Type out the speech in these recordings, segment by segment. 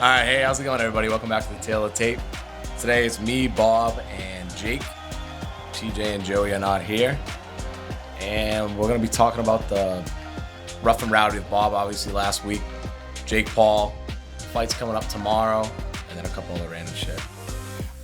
right, hey, how's it going, everybody? Welcome back to the Tale of Tape. Today it's me, Bob, and Jake. TJ and Joey are not here. And we're going to be talking about the rough and rowdy with Bob, obviously, last week. Jake Paul. Fight's coming up tomorrow. And then a couple other random shit.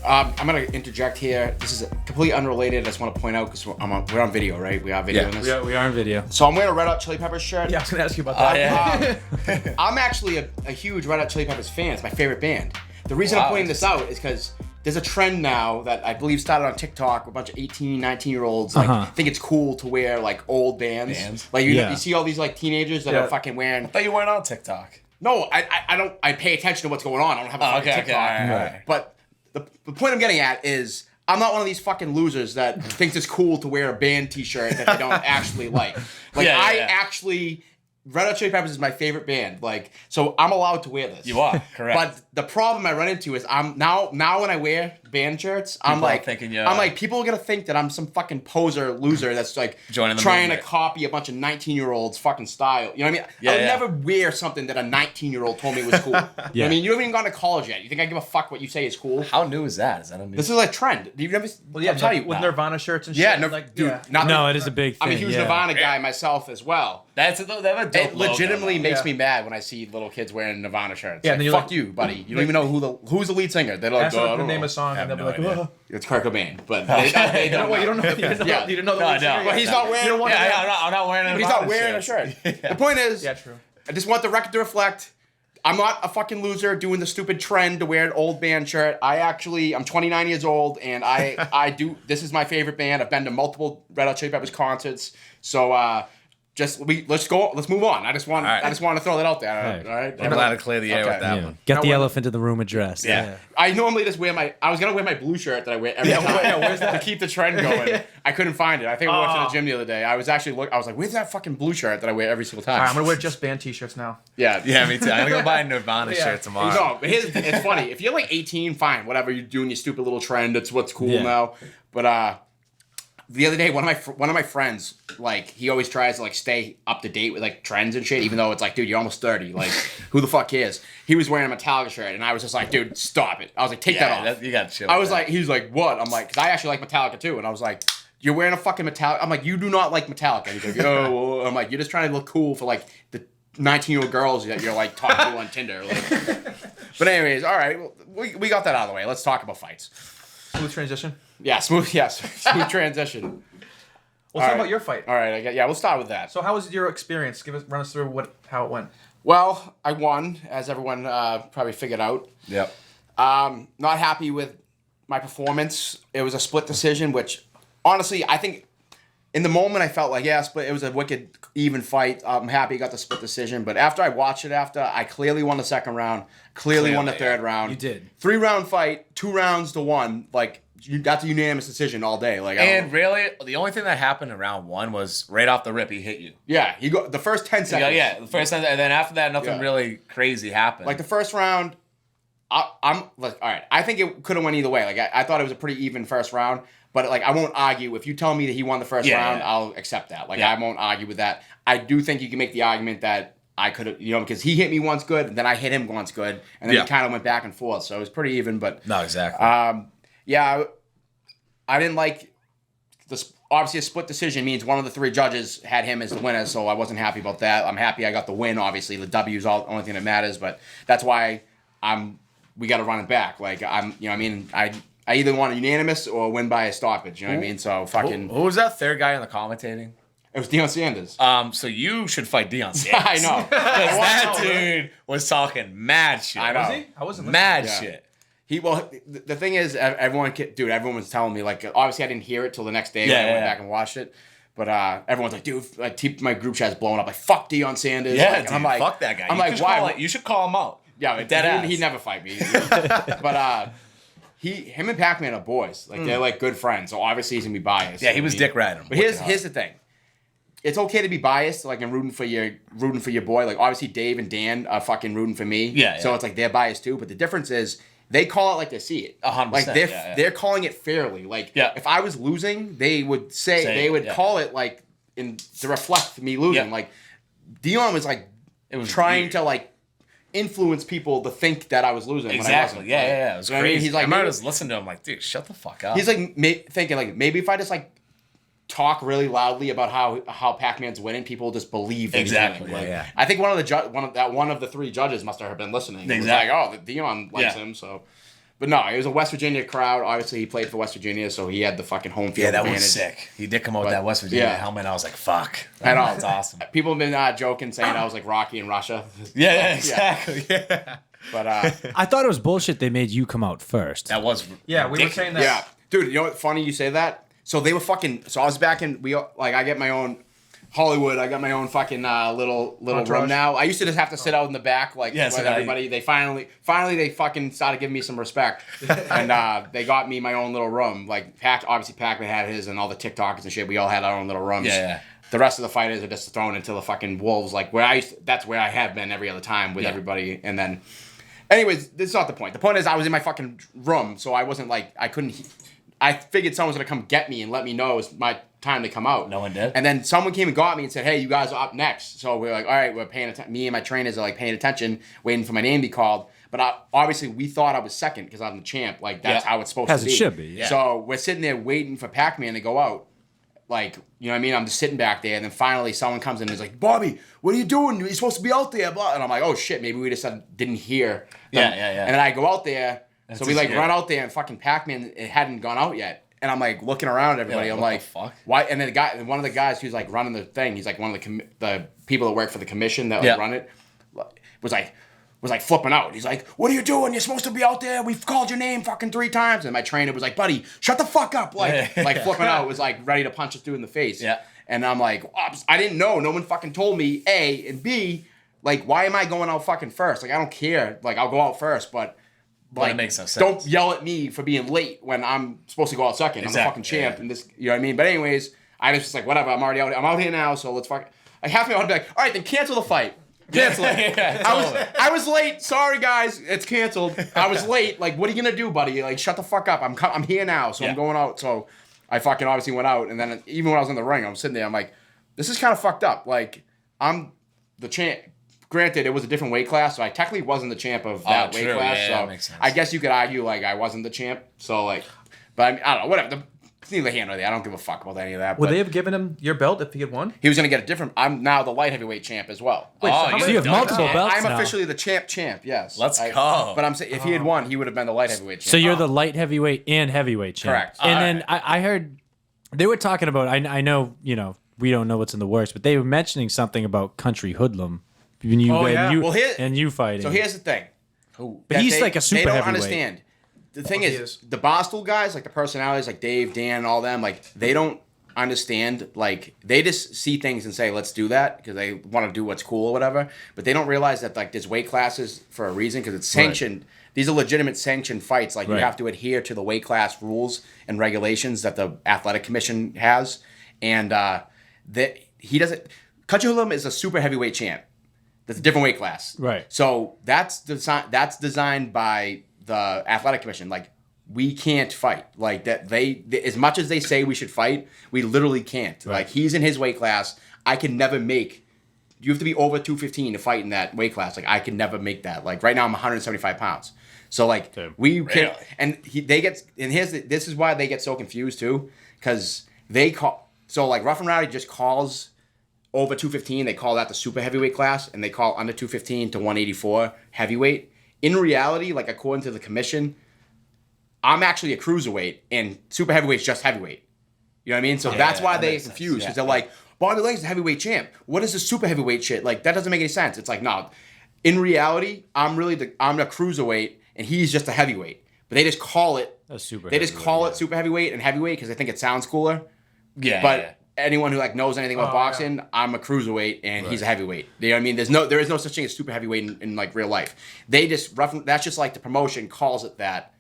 I'm going to interject here. This is completely unrelated. I just want to point out because we're on video, right? We have video in this. We are on video. So I'm wearing a Red Hot Chili Peppers shirt. Yeah, I was going to ask you about that. I'm actually a huge Red Hot Chili Peppers fan. It's my favorite band. The reason I'm pointing this out is because there's a trend now that I believe started on TikTok. A bunch of 18, 19-year-olds think it's cool to wear like old bands. Like you see all these like teenagers that are fucking wearing. I thought you weren't on TikTok. No, I don't. I pay attention to what's going on. I don't have a fucking TikTok. All right. But the point I'm getting at is I'm not one of these fucking losers that thinks it's cool to wear a band T-shirt that they don't actually like. Actually, Red Hot Chili Peppers is my favorite band. Like, so I'm allowed to wear this. You are, correct. But the problem I run into is I'm now when I wear band shirts, I'm like people are gonna think that I'm some fucking poser loser that's like trying to copy a bunch of 19-year-olds fucking style. You know what I mean? I would never wear something that a 19-year-old told me was cool. I mean, you haven't even gone to college yet. You think I give a fuck what you say is cool? How new is that? Is that a new? This is like trend. Do you never? Well, yeah, tell you with Nirvana shirts and shit. Yeah, no, it is a big thing. I'm a huge Nirvana guy myself as well. They have a dope It legitimately logo, makes me mad when I see little kids wearing Nirvana shirts. Yeah, like, and fuck you, buddy. You don't even know who's the lead singer. They're like, ask them to name a song, and they'll be like, idea. it's Kurt Cobain, but they don't. Well, you don't know. You didn't know the lead singer. But he's not wearing. I'm not wearing. But he's not wearing a shirt. The point is, true. I just want the record to reflect. I'm not a fucking loser doing the stupid trend to wear an old band shirt. I'm 29 years old, and I do. This is my favorite band. I've been to multiple Red Hot Chili Peppers concerts. So let's move on. I just want to throw that out there. All right. I'm glad to clear the air with that one. Get the elephant in the room addressed. Yeah. I normally just wear I was gonna wear my blue shirt that I wear every time. Where's that? To keep the trend going. I couldn't find it. I think I went to the gym the other day. I was like, where's that fucking blue shirt that I wear every single time? All right, I'm gonna wear just band T-shirts now. Yeah, me too. I'm gonna go buy a Nirvana shirt tomorrow. No, but it's funny. If you're like 18, fine, whatever. You're doing your stupid little trend. It's what's cool now. But the other day, one of my friends, like, he always tries to like stay up to date with like trends and shit, even though it's like, dude, you're almost 30. Like, who the fuck cares? He was wearing a Metallica shirt, and I was just like, dude, stop it. I was like, take that off. You got to chill. I was like, he was like, what? I'm like, because I actually like Metallica too, and I was like, you're wearing a fucking Metallica. I'm like, you do not like Metallica. And he's like, oh. I'm like, you're just trying to look cool for like the 19-year-old girls that you're like talking to on Tinder. Like. But anyways, all right, we got that out of the way. Let's talk about fights. Smooth transition. Yeah, smooth transition. We'll talk about your fight. All right, we'll start with that. So, how was your experience? Run us through how it went. Well, I won, as everyone probably figured out. Yep. Not happy with my performance. It was a split decision, which honestly, I think in the moment I felt like, but it was a wicked even fight. I'm happy I got the split decision, but after I watched it, I clearly won the second round, clearly won the third round. You did. 3-round fight, 2 rounds to 1. Like, that's a unanimous decision all day. Like, really, the only thing that happened in round 1 was right off the rip, he hit you. Yeah, he got the first 10 seconds. Yeah, the first 10 seconds, and then after that, nothing really crazy happened. Like the first round, I'm like, all right. I think it could have went either way. Like I thought it was a pretty even first round, but like I won't argue if you tell me that he won the first round. I'll accept that. Like I won't argue with that. I do think you can make the argument that I could have, because he hit me once good, and then I hit him once good, and then it kind of went back and forth. So it was pretty even. But no, exactly. I didn't like this. Obviously, a split decision means one of the 3 judges had him as the winner, so I wasn't happy about that. I'm happy I got the win. Obviously, the W is the only thing that matters, but that's why we got to run it back. Like I either want a unanimous or win by a stoppage. You know what I mean? So fucking. Who was that third guy in the commentating? It was Deion Sanders. So you should fight Deion Sanders. I know. Because that dude was talking mad shit. I know. Was he? I wasn't listening. Mad shit. The thing is, everyone was telling me, like, obviously I didn't hear it till the next day when I went back and watched it. But everyone's like, dude, like, my group chat's blowing up. Like, fuck Deion Sanders. Yeah, like, dude, I'm like, fuck that guy. I'm like, why? You should call him out. Yeah, he'd never fight me. But him and Pacman are boys. Like, they're like good friends. So obviously he's gonna be biased. Yeah, he was dick riding him. But here's the thing. It's okay to be biased, like, and rooting for your boy. Like, obviously Dave and Dan are fucking rooting for me. Yeah. So it's like they're biased too. But the difference is they call it like they see it. 100%. Like they're calling it fairly. Like if I was losing, they would call it like to reflect me losing. Like Deion was like trying to like influence people to think that I was losing. Exactly. When I wasn't. Yeah. It was You know what I crazy. mean? He's like, I remember maybe- just listening to him like, dude, shut the fuck up. He's like thinking like maybe if I just like talk really loudly about how Pac-Man's winning, people will just believe that Exactly, he's winning. yeah, Like, yeah. I think one of the 3 judges must have been listening. It was Exactly. like, oh, Dion likes him, so. But no, it was a West Virginia crowd. Obviously, he played for West Virginia, so he had the fucking home field yeah, that advantage. was sick. He did come out with But, that West Virginia yeah. helmet. I was like, fuck. I know. That's awesome. People have been joking, saying I was like Rocky in Russia. Yeah, exactly. Yeah. But I thought it was bullshit they made you come out first. That was Yeah, we were ridiculous. saying that. yeah, dude, you know what? Funny you say that. So they were fucking. So I was back in. I get my own Hollywood. I got my own fucking little Entourage. room now. I used to just have to sit out in the back, like Yeah, with so now everybody. They finally they fucking started giving me some respect, and they got me my own little room. Like obviously Pacman had his, and all the TikTokers and shit. We all had our own little rooms. Yeah. The rest of the fighters are just thrown into the fucking wolves. Like that's where I have been every other time with everybody. And then, anyways, this is not the point. The point is I was in my fucking room, so I wasn't like I couldn't. I figured someone was gonna come get me and let me know it was my time to come out. No one did? And then someone came and got me and said, "Hey, you guys are up next." So we're like, "All right, we're paying attention." Me and my trainers are like paying attention, waiting for my name to be called. But obviously, we thought I was second because I'm the champ. Like that's how it's supposed As to it be. should be, yeah. So we're sitting there waiting for Pac-Man to go out. Like, you know what I mean? I'm just sitting back there, and then finally someone comes in and is like, "Bobby, what are you doing? You're supposed to be out there." Blah. And I'm like, "Oh shit, maybe we just didn't hear." them." Yeah. And then I go out there. That's So we just- like yeah. run out there, and fucking Pac-Man it hadn't gone out yet. And I'm like looking around at everybody. Yeah, I'm what like, the fuck? why? And then one of the guys who's like running the thing, he's like one of the people that work for the commission that like, Yeah. run it, was like flipping out. He's like, "What are you doing? You're supposed to be out there. We've called your name fucking 3 times." And my trainer was like, "Buddy, shut the fuck up!" Like flipping out, was like ready to punch us through in the face. Yeah. And I'm like, I didn't know. No one fucking told me. A and B, like, why am I going out fucking first? Like, I don't care. Like, I'll go out first, but. Like, it makes no sense. Don't yell at me for being late when I'm supposed to go out second. I'm the Exactly, fucking champ, yeah. and this, you know what I mean. But anyways, I was just like, whatever. I'm already out. I'm out here now, so let's fuck. Like half me, I'd be like, all right, then cancel the fight. Cancel it. Yeah, I was late. Sorry guys, it's canceled. I was late. Like, what are you gonna do, buddy? Like, shut the fuck up. I'm here now, so Yeah. I'm going out. So I fucking obviously went out, and then even when I was in the ring, I'm sitting there. I'm like, this is kind of fucked up. Like, I'm the champ. Granted, it was a different weight class, so I technically wasn't the champ of that weight true. class. Yeah, so that makes sense. I guess you could argue like I wasn't the champ. So like, but I mean, I don't know. Whatever. It's neither here nor there. I don't give a fuck about any of that. Would but they have given him your belt if he had won? he was gonna get a different. I'm now the light heavyweight champ as well. Wait, Oh, so how So many- you have multiple belts I'm now. officially the champ. Yes. Let's I- go. But I'm saying if he had won, he would have been the light heavyweight champ. So you're the light heavyweight and heavyweight champ. Correct. And All then I heard they were talking about. I know we don't know what's in the works, but they were mentioning something about Country Hoodlum. When you, Oh, and yeah. you Well, here- and you fighting. So here's the thing. but that he's like a super They don't heavyweight. understand. The thing he is, is. the Barstool guys, like the personalities, like Dave, Dan, all them, like they don't understand. Like they just see things and say, "Let's do that," because they want to do what's cool or whatever. But they don't realize that like there's weight classes for a reason because it's sanctioned. These are legitimate sanctioned fights. Like you Right. have to adhere to the weight class rules and regulations that the athletic commission has, and that he doesn't. Kachulum is a super heavyweight champ. That's a different weight class. Right. So that's designed by the athletic commission. Like we can't fight. Like that they as much as they say we should fight, we literally can't. Right. Like he's in his weight class. I can never make. You have to be over 215 to fight in that weight class. Like I can never make that. Like right now I'm 175 pounds. So like we can Really? and they get and this is why they get so confused too because they call so like Rough and Rowdy just calls over 215, they call that the super heavyweight class, and they call under 215 to 184 heavyweight. In reality, like according to the commission, I'm actually a cruiserweight, and super heavyweight's just heavyweight. You know what I mean? So that's why that they makes get sense. confused because Yeah. they're like, Bobby Lang's the heavyweight champ. What is the super heavyweight shit? Like that doesn't make any sense. It's like no. In reality, I'm a cruiserweight, and he's just a heavyweight. But they just call it. A super They just heavyweight, call yeah. it super heavyweight and heavyweight because they think it sounds cooler. Yeah. But yeah. anyone who like knows anything about Oh, boxing, I'm a cruiserweight and he's a heavyweight. You know what I mean? There is no such thing as super heavyweight in like real life. They just that's just like the promotion calls it that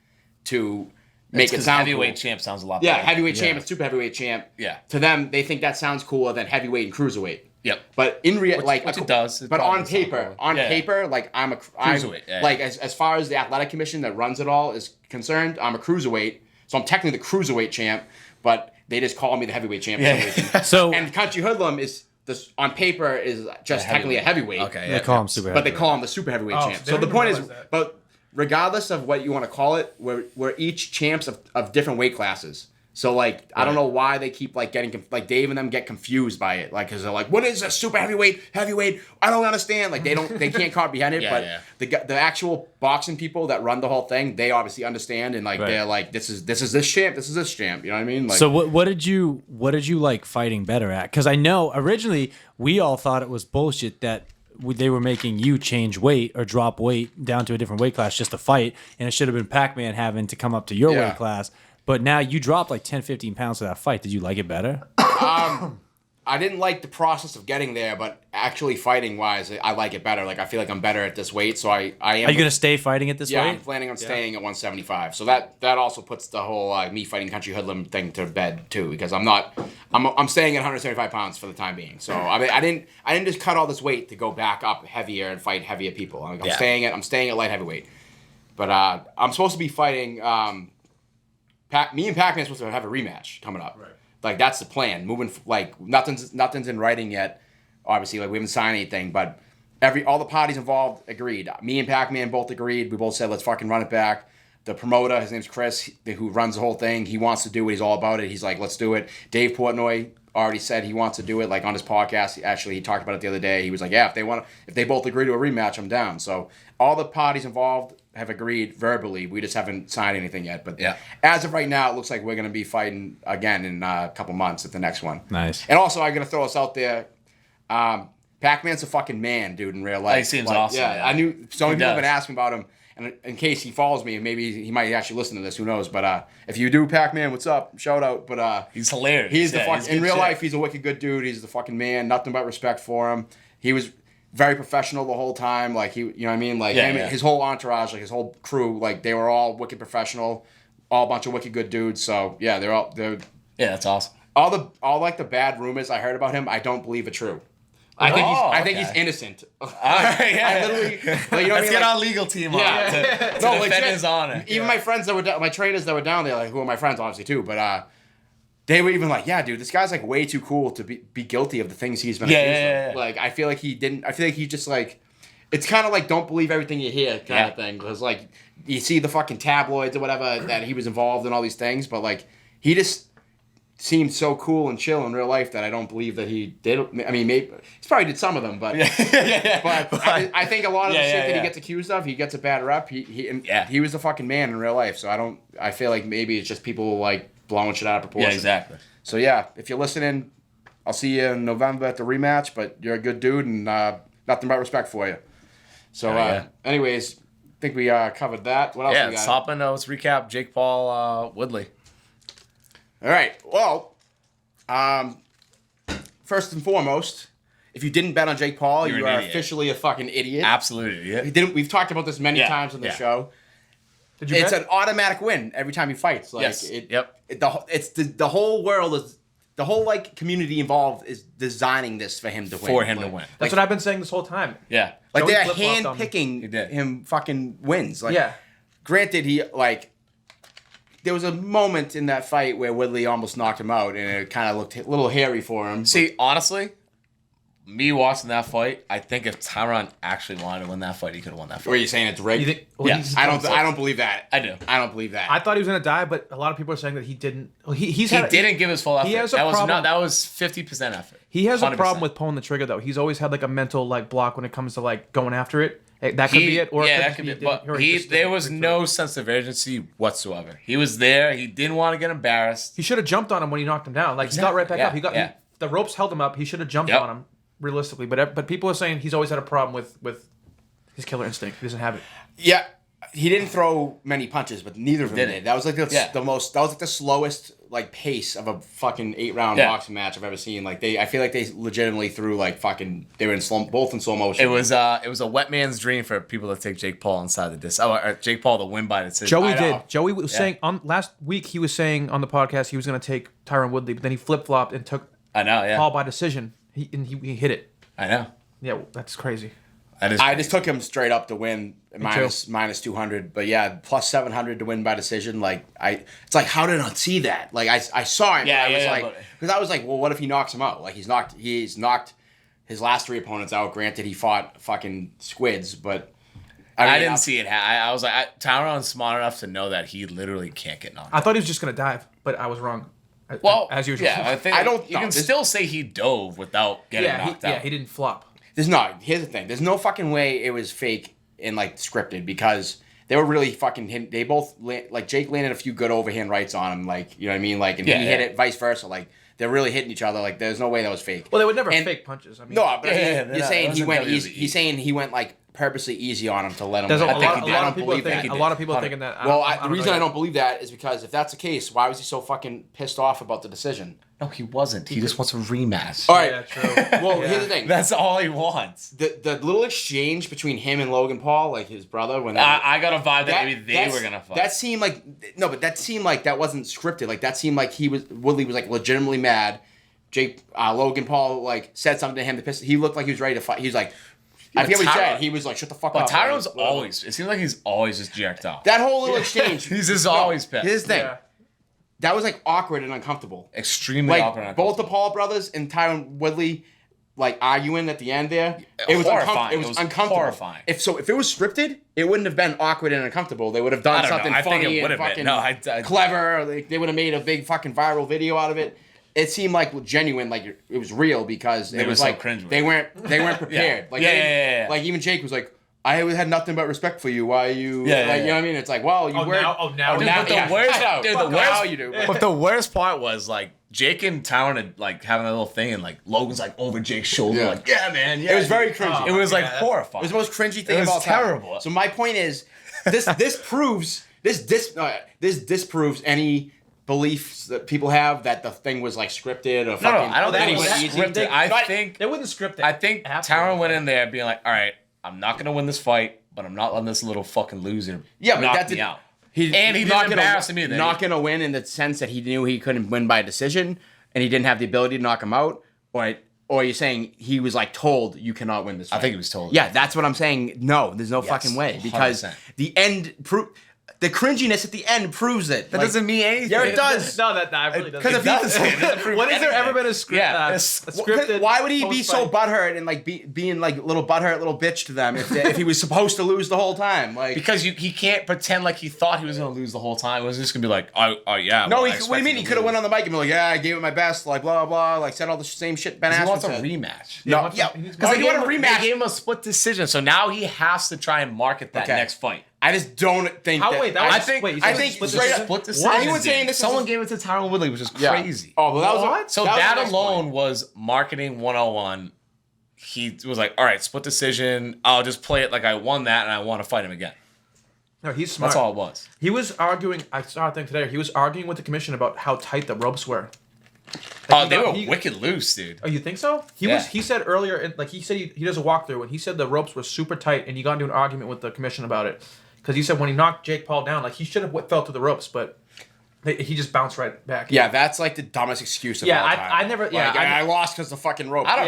to make It's it 'cause sound heavyweight cool. champ sounds a lot Yeah, better. heavyweight champ and super heavyweight champ. Yeah. To them, they think that sounds cooler than heavyweight and cruiserweight. Yep. But in real, like which it does. It but probably on does sound paper, cooler. Yeah. paper, like I'm Cruiserweight, yeah. like as far as the athletic commission that runs it all is concerned, I'm a cruiserweight. So I'm technically the cruiserweight champ, but they just call me the heavyweight champ. For some reason. So And Country Hoodlum is this on paper is just technically a heavyweight. Okay, They call him super But they heavyweight. call him the super heavyweight Oh, champ. they So don't the even point is, realize that. but regardless of what you want to call it, we're each champs of different weight classes. So like I don't know why they keep like getting like Dave and them get confused by it, like because they're like, what is a super heavyweight? I don't understand. Like they can't comprehend it. But the actual boxing people that run the whole thing, they obviously understand, and like they're like, this is this champ, this is this champ. You know what I mean? Like, So what did you like fighting better at? Because I know originally we all thought it was bullshit that they were making you change weight or drop weight down to a different weight class just to fight, and it should have been Pacman having to come up to your weight class. But now you dropped like 10, 15 pounds for that fight. Did you like it better? I didn't like the process of getting there, but actually fighting wise, I like it better. Like I feel like I'm better at this weight, so I am. Are you gonna stay fighting at this Yeah, weight? I'm planning on staying at 175. So that also puts the whole me fighting country hoodlum thing to bed too, because I'm staying at 175 pounds for the time being. So I mean, I didn't just cut all this weight to go back up heavier and fight heavier people. I'm staying at light heavyweight. But I'm supposed to be fighting. Me and Pacman are supposed to have a rematch coming up. Right. Like that's the plan. Moving like nothing's in writing yet. Obviously, like we haven't signed anything, but all the parties involved agreed. Me and Pacman both agreed. We both said let's fucking run it back. The promoter, his name's Chris, who runs the whole thing. He wants to do it. He's all about it. He's like, let's do it. Dave Portnoy already said he wants to do it. Like on his podcast, actually, he talked about it the other day. He was like, yeah, if they both agree to a rematch, I'm down. So all the parties involved have agreed verbally. We just haven't signed anything yet. But as of right now, it looks like we're going to be fighting again in a couple months at the next one. Nice. And also, I'm going to throw us out there. Pacman's a fucking man, dude, in real life. He seems awesome. Yeah, I knew so many people have been asking about him. And in case he follows me, maybe he might actually listen to this. Who knows? But if you do, Pacman, what's up? Shout out. But he's hilarious. He's the fucking in real life. He's a wicked good dude. He's the fucking man. Nothing but respect for him. He was very professional the whole time. Like you know what I mean? Like his whole entourage, like his whole crew, like they were all wicked professional, all a bunch of wicked good dudes. So yeah, they're that's awesome. All like the bad rumors I heard about him, I don't believe are true. I think he's innocent. I literally, like, you know what I mean? Let's get our legal team on to defend his honor. Even my friends that were my trainers that were down there, like who are my friends obviously too, but they were even like, yeah, dude, this guy's like way too cool to be guilty of the things he's been accused of. Like I feel like he just like, it's kind of like don't believe everything you hear kind of thing, because like you see the fucking tabloids or whatever that he was involved in all these things, but like he just seemed so cool and chill in real life that I don't believe that he did. I mean, maybe he probably did some of them, but but I think a lot of the shit that he gets accused of, he gets a bad rep. He was the fucking man in real life. So I feel like maybe it's just people like blowing shit out of proportion. Yeah, exactly. So yeah, if you're listening, I'll see you in November at the rematch. But you're a good dude, and nothing but respect for you. So anyways, I think we covered that. What else? Yeah, we got? let's hop in. Let's recap Jake Paul, Woodley. All right. Well, first and foremost, if you didn't bet on Jake Paul, you are officially a fucking idiot. Absolutely idiot. We've talked about this many times on the show. Did you it's bet? an automatic win every time he fights. Like, yes. The whole world is. The whole like community involved is designing this for him to win. That's what I've been saying this whole time. Yeah. Like Joey they're flip-flopped on hand-picking him fucking wins. Like, Yeah. Granted, there was a moment in that fight where Woodley almost knocked him out, and it kind of looked a little hairy for him. See, honestly, me watching that fight, I think if Tyron actually wanted to win that fight, he could have won that Or are fight. you saying it's rigged? You think, Yes. I don't believe that. I do. I don't believe that. I thought he was gonna die, but a lot of people are saying that he didn't. He Didn't give his full effort. He has a that was problem. that was 50% effort. He has a 100%. problem with pulling the trigger though. He's always had like a mental like block when it comes to like going after it. That could be it. Or that could be it. But there was no sense of urgency whatsoever. He was there. He didn't want to get embarrassed. He should have jumped on him when he knocked him down. Like he got right back up. The ropes held him up. He should have jumped on him realistically. But people are saying he's always had a problem with his killer instinct. He doesn't have it. Yeah, he didn't throw many punches, but neither of them did. That was like the most. That was like the slowest like pace of a fucking 8-round boxing match I've ever seen. Like I feel like they legitimately threw like fucking. They were both in slow motion. It was a wet man's dream for people to take Jake Paul inside the disc. Jake Paul to win by decision. Joey did. Joey was saying on last week. He was saying on the podcast he was going to take Tyron Woodley, but then he flip flopped and took Paul by decision. He hit it. I know. Yeah, that's crazy. I just took him straight up to win minus 200, but yeah, plus 700 to win by decision. Like it's like how did I not see that? Like I saw him. Because I was like, well, what if he knocks him out? Like he's knocked his last 3 opponents out. Granted, he fought fucking squids, but I didn't see it. I was like, Tyron's smart enough to know that he literally can't get knocked. I thought he was just gonna dive, but I was wrong. Well, as usual. Yeah, I think you can still say he dove without getting knocked out. Yeah, he didn't flop. Here's the thing. There's no fucking way it was fake and like scripted because they were really fucking. They both like Jake landed a few good overhand rights on him. Like you know what I mean. Like and he hit it vice versa. Like they're really hitting each other. Like there's no way that was fake. Well, they would never fake punches. I mean, no, but you're saying he went easy. He's saying he went like purposely easy on him to let him. There's win. a lot of people thinking that. The reason I don't believe that is because if that's the case, why was he so fucking pissed off about the decision? No, he wasn't. He just wants a rematch. All right. Yeah, true. Well, here's the thing. That's all he wants. The little exchange between him and Logan Paul, like his brother, when I got a vibe that maybe they were gonna fight. That seemed like that wasn't scripted. Like that seemed like Woodley was like legitimately mad. Logan Paul like said something to him to piss. He looked like he was ready to fight. He was like. I forget what he said. He was like, "Shut the fuck up." Tyron's always. It seems like he's always just jacked up. That whole little exchange. He's just always pissed. Here's the thing. Yeah. That was like awkward and uncomfortable. Extremely awkward. And both the Paul brothers and Tyron Woodley, like arguing at the end there. It was horrifying. It was uncomfortable. Horrifying. If it was scripted, it wouldn't have been awkward and uncomfortable. They would have done something funny and fucking clever. Like, they would have made a big fucking viral video out of it. It seemed like genuine, like it was real because it was like cringeworthy. they weren't prepared. Yeah. Like even Jake was like, "I had nothing but respect for you. Why are you?" You know what I mean? It's like, well, you were. Now. But the worst part was like Jake and Tyron had like having a little thing, and like Logan's like over Jake's shoulder, like, "Yeah, man." Yeah, it was very cringy. It was like horrifying. It was the most cringy thing it was of all terrible. time. So my point is, this disproves any beliefs that people have that the thing was like scripted or fucking. No, I don't think it was scripted. I think they wouldn't script it. I think Tyron went in there being like, "All right, I'm not gonna win this fight, but I'm not letting this little fucking loser knock me out." He didn't embarrass me. Not gonna win in the sense that he knew he couldn't win by decision, and he didn't have the ability to knock him out, or you're saying he was like told you cannot win this fight. I think he was told. Yeah, that's what I'm saying. No, there's no fucking way because 100%. The end the cringiness at the end proves it. That doesn't mean anything. Yeah, it does. No, that really doesn't. Because if when has there ever been a scripted? Why would he be so butthurt and like being like little butthurt little bitch to them if he was supposed to lose the whole time? Like because he can't pretend like he thought he was gonna lose the whole time. It was just gonna be like, oh yeah. No, what do you mean? He could have went on the mic and be like, yeah, I gave it my best, like blah blah, like said all the same shit. Ben Askren wants a said. rematch. No, because they gave him a split decision, so now he has to try and market that next fight. I just don't think I think split decision. Anyone saying this? Someone gave it to Tyron Woodley, which is crazy. Oh, well, that was what? So that alone was marketing 101. He was like, "All right, split decision. I'll just play it like I won that, and I want to fight him again." No, he's smart. That's all it was. He was arguing. I saw a thing today. He was arguing with the commission about how tight the ropes were. They were wicked loose, dude. Oh, you think so? He said earlier, like he said he does a walkthrough, and he said the ropes were super tight, and he got into an argument with the commission about it. Because he said when he knocked Jake Paul down, like he should have fell to the ropes, but he just bounced right back. Yeah, that's like the dumbest excuse of all time. I never. Yeah, I lost because the fucking rope. I don't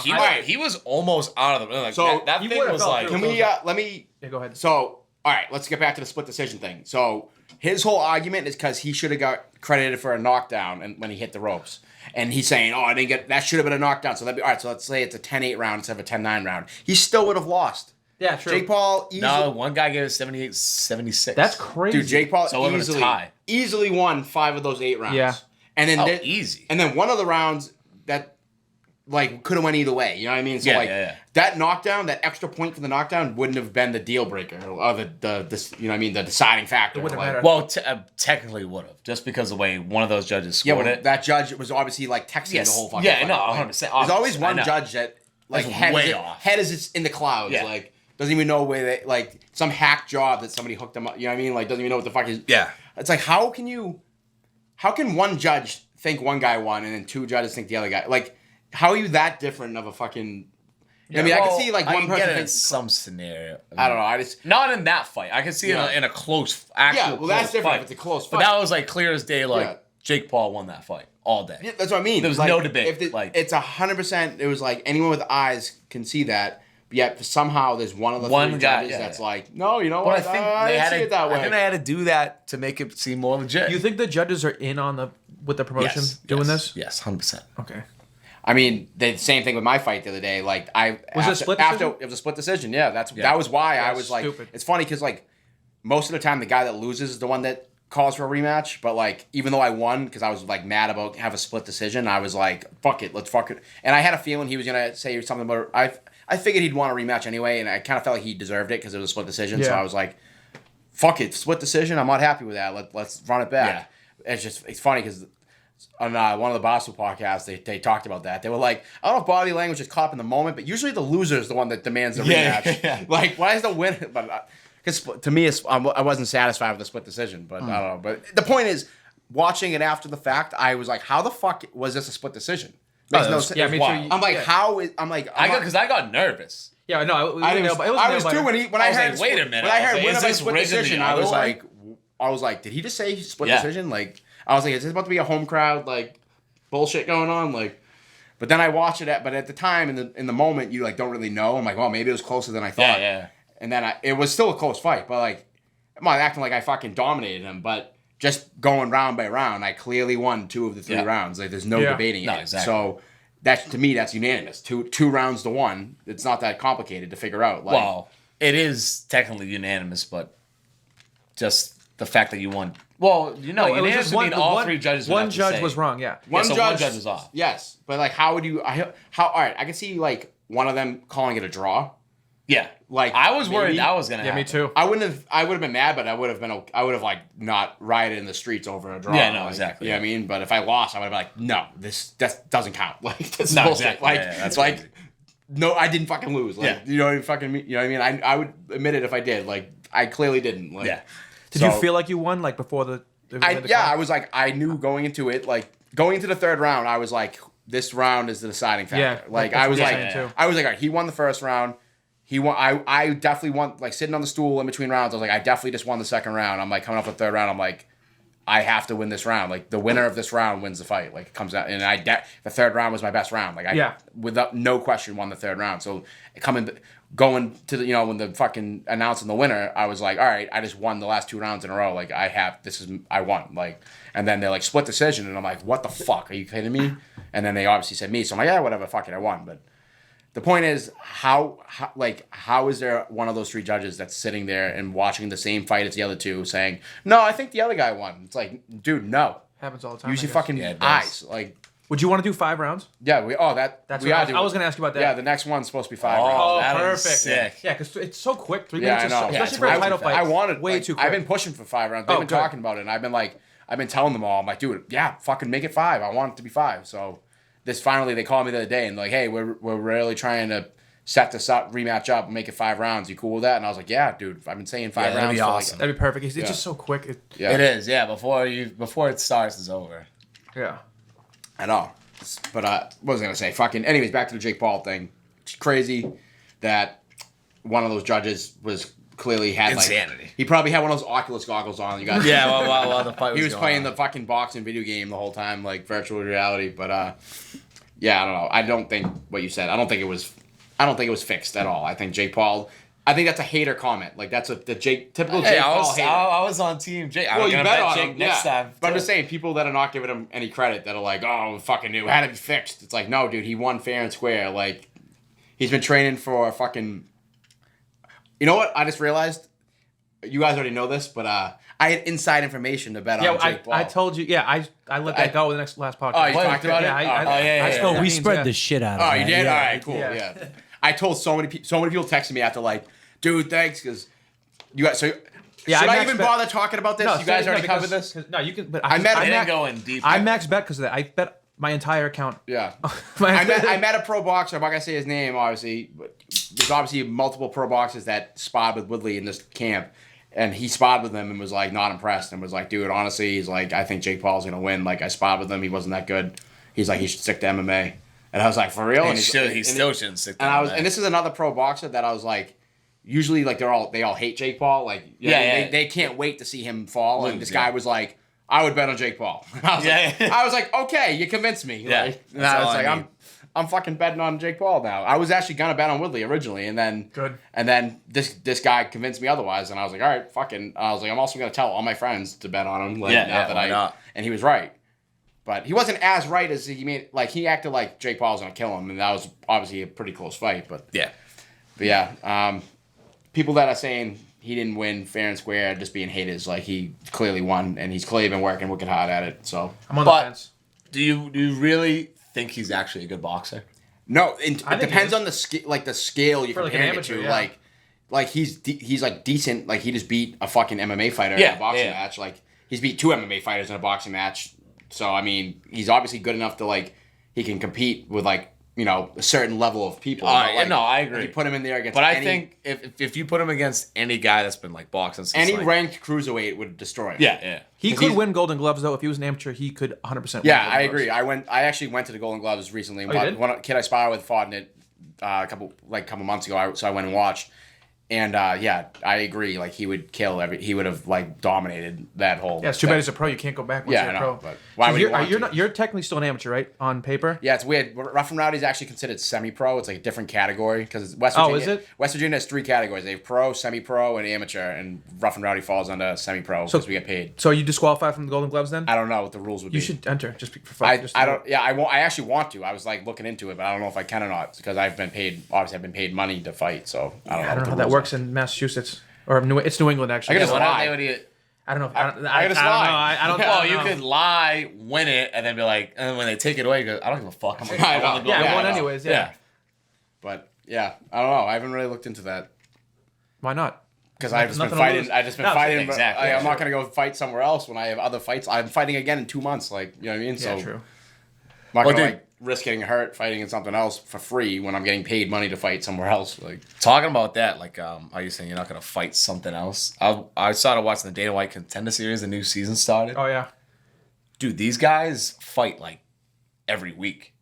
know. He was almost out of the. Like, so that thing was like. Can we? Let me. Yeah, go ahead. So all right, let's get back to the split decision thing. So his whole argument is because he should have got credited for a knockdown and when he hit the ropes. And he's saying, "Oh, I didn't get that. Should have been a knockdown." So that'd be all right. So let's say it's a 10-8 round instead of a 10-9 round. He still would have lost. Yeah, true. Jake Paul one guy gave it 78-76. That's crazy. Dude, Jake Paul so easily won 5 of those 8 rounds. Yeah. And then easy. And then one of the rounds that like could have went either way. You know what I mean? So that knockdown, that extra point for the knockdown wouldn't have been the deal breaker or the you know what I mean, the deciding factor. It wouldn't matter. Well, technically would have, just because of the way one of those judges scored it. That judge was obviously like texting the whole fucking fight. 100%. There's always one judge that like head is in the clouds. Yeah. Like doesn't even know where they like some hack job that somebody hooked him up. You know what I mean? Like doesn't even know what the fuck is. Yeah. It's like how can one judge think one guy won and then 2 judges think the other guy? Like how are you that different of a fucking? I mean, I can see like one person get it in some scenario. I don't know. I just not in that fight. I can see it in a close that's different fight. if it's a close fight. But that was like clear as day. Like Jake Paul won that fight all day. Yeah, that's what I mean. There was no debate. It's 100%. It was like anyone with eyes can see that. But yet somehow there's one of the 3 judges that's like, no, you know what? I think I didn't see it that way. I think they had to do that to make it seem more legit. You think the judges are in on with the promotion doing this? Yes, 100%. Okay. I mean, the same thing with my fight the other day. Like it a split decision? It was a split decision. Yeah, that was why I was like, stupid. it's funny because like most of the time the guy that loses is the one that calls for a rematch. But like even though I won because I was like mad about have a split decision, I was like, fuck it, let's fuck it. And I had a feeling he was gonna say something about I figured he'd want a rematch anyway, and I kind of felt like he deserved it because it was a split decision. So I was like, fuck it, split decision. I'm not happy with that. Let's run it back. Yeah. It's funny because on one of the Boston podcasts, they talked about that. They were like, I don't know if body language is caught up in the moment, but usually the loser is the one that demands the rematch. Yeah. Like, why is the winner? But because to me, I wasn't satisfied with the split decision. But I don't know. But the point is, watching it after the fact, I was like, how the fuck was this a split decision? Makes no sense. Yeah, me too. I'm like, how is? I'm like, because I got nervous. Yeah, no, I was too when I heard. Like, wait a minute. When I heard is this split decision, I was like, did he just say split decision? Like, I was like, is this about to be a home crowd like bullshit going on? Like, but then I watched it but at the time in the moment you like don't really know. I'm like, well, maybe it was closer than I thought. Yeah. And then it was still a close fight, but like, I'm not acting like I fucking dominated him, but just going round by round, I clearly won 2 of the 3 rounds. Like, there's no debating it. Exactly. So. To me, that's unanimous. Two rounds to 1. It's not that complicated to figure out. Like, well, it is technically unanimous, but just the fact that you won. Well, unanimous would mean all 3 judges. One judge was wrong. Yeah. One judge was off. Yes, but like, how would you? All right, I can see like one of them calling it a draw. Yeah, like I was worried that was gonna happen. Me too. I would have been mad, but I would have like not rioted in the streets over a draw. Yeah, no, like, exactly. You know what I mean? But if I lost, I would have been like, no, that doesn't count. Like, that's no, bullshit. exactly. Like, that's like, crazy. no, I didn't fucking lose. Like, Yeah. you know what I mean? I would admit it if I did. Like, I clearly didn't. Like, Yeah. Did you feel like you won like before the I was like, I knew going into it, like going into the 3rd round, I was like, this round is the deciding factor. Yeah, like that's I was what like, I'm saying, too. I was like, all right, he won the 1st round. He won. I definitely won. Like sitting on the stool in between rounds, I was like, I definitely just won the 2nd round. I'm like coming off the 3rd round. I'm like, I have to win this round. Like the winner of this round wins the fight. Like it comes out, and the 3rd round was my best round. Like without no question, won the 3rd round. So going to the when the fucking announcing the winner, I was like, all right, I just won the last 2 rounds in a row. Like I won. Like, and then they're like split decision, and I'm like, what the fuck? Are you kidding me? And then they obviously said me, so I'm like, yeah, whatever, fuck it, I won. But the point is, how is there one of those 3 judges that's sitting there and watching the same fight as the other 2 saying, no, I think the other guy won? It's like, dude, no. Happens all the time. Use your fucking eyes. Like, would you want to do 5 rounds? Yeah, that's what I was going to ask you about that. Yeah, the next one's supposed to be 5 rounds. Oh, that perfect. sick. Yeah, because it's so quick. 3 Yeah, minutes, I know. especially for a title fight. I wanted way like, too quick. I've been pushing for 5 rounds. They've been talking about it, and I've been telling them all. I'm like, dude, yeah, fucking make it 5. I want it to be 5. So this finally, they called me the other day and like, hey, we're really trying to set this up, rematch up, and make it 5 rounds. You cool with that? And I was like, yeah, dude. I've been saying 5 rounds. That'd be awesome. That'd be perfect. It's just so quick. It is. Yeah. Before it starts, it's over. Yeah. I know. But what was I gonna say? Fucking. Anyways, back to the Jake Paul thing. It's crazy that one of those judges was clearly had insanity. He probably had one of those Oculus goggles on. You guys. Yeah. While the fight was he was going playing on. the fucking boxing video game the whole time, like virtual reality. But yeah, I don't know. I don't think what you said. I don't think it was fixed at all. I think Jake Paul. I think that's a hater comment. Like that's the typical Jake Paul hater. I was on Team Jake. Well, you bet on Jake him. next time. But I'm just saying, people that are not giving him any credit, that are like, oh, fucking knew, had to be fixed. It's like, no, dude, he won fair and square. Like, he's been training for fucking. You know what? I just realized. You guys already know this, but I had inside information to bet on Jake Paul. I told you. Yeah, I let that go in the last podcast. Oh, you talked about it? Yeah, we spread the shit out of it. Oh, you did? Yeah. All right, cool. Yeah. I told so many people texting me after like, dude, thanks, because you guys. So should I even bother talking about this? You guys already covered this. No, you can. But I didn't go in deep. I max bet because of that. I bet my entire account. Yeah. I met a pro boxer. I'm not gonna say his name, obviously. But there's obviously multiple pro boxers that sparred with Woodley in this camp. And he sparred with him and was like not impressed and was like, dude, honestly, he's like, I think Jake Paul's gonna win. Like I sparred with him, he wasn't that good. He's like, he should stick to MMA. And I was like, for real? And he still shouldn't stick to MMA. And this is another pro boxer that I was like, usually like they all hate Jake Paul. Like they can't wait to see him fall. And this guy was like, I would bet on Jake Paul. I was like, okay, you convinced me. Yeah. Like, and I was like, I'm fucking betting on Jake Paul now. I was actually gonna bet on Woodley originally, and then this guy convinced me otherwise, and I was like, all right, fucking. I was like, I'm also gonna tell all my friends to bet on him. Like, and he was right. But he wasn't as right as he made. Like, he acted like Jake Paul was going to kill him, and that was obviously a pretty close fight. But yeah, people that are saying he didn't win fair and square, just being haters. Like, he clearly won, and he's clearly been working wicked hard at it. So I'm on the fence. Do you really think he's actually a good boxer? No, it depends on the scale you're comparing it to. Yeah. Like he's like decent. Like, he just beat a fucking MMA fighter in a boxing match. Like, he's beat 2 MMA fighters in a boxing match. So, I mean, he's obviously good enough to, like, he can compete with, like, you know, a certain level of people. Like, no, I agree. If you put him in there against I think if you put him against any guy that's been, like, boxing since, any like, ranked cruiserweight would destroy him. Yeah. He could win Golden Gloves, though. If he was an amateur, he could 100% win. Yeah, Golden I Gloves. agree. I actually went to the Golden Gloves recently. Oh, you did? One kid I sparred with fought in it a couple months ago, so I went and watched. And yeah, I agree. Like, he would kill he would have, like, dominated that whole. Yeah, it's too bad as a pro you can't go back once you're a pro. But why would you want to? You're technically still an amateur, right? On paper. Yeah, it's weird. Rough and Rowdy is actually considered semi-pro. It's like a different category because West Virginia. Oh, is it? West Virginia has 3 categories. They have pro, semi-pro, and amateur. And Rough and Rowdy falls under semi-pro because we get paid. So are you disqualified from the Golden Gloves then? I don't know what the rules would be. You should enter just for fun. I don't. Yeah, I won't. I actually want to. I was like looking into it, but I don't know if I can or not because I've been paid. Obviously, I've been paid money to fight, so I don't know. I don't know what how the that rules works in Massachusetts or it's New England actually. I guess what lie. I don't know. I gotta I lie. don't know. Well, you could lie, win it, and then be like, and then when they take it away, you go, I don't give a fuck. I'm like, I know. I wanna go Yeah, back. I won anyways. Yeah. But yeah, I don't know. I haven't really looked into that Why not? because I've just been Nothing to fighting. lose. I've just been No, fighting. exactly. I'm not gonna go fight somewhere else when I have other fights. I'm fighting again in 2 months. Like, you know what I mean? Yeah, So true. I'm not Well, gonna dude- like risk getting hurt fighting in something else for free when I'm getting paid money to fight somewhere else. Like, Talking about that, like, are you saying you're not gonna fight something else? I started watching the Dana White Contender Series. The new season started. Oh yeah. Dude, these guys fight like every week.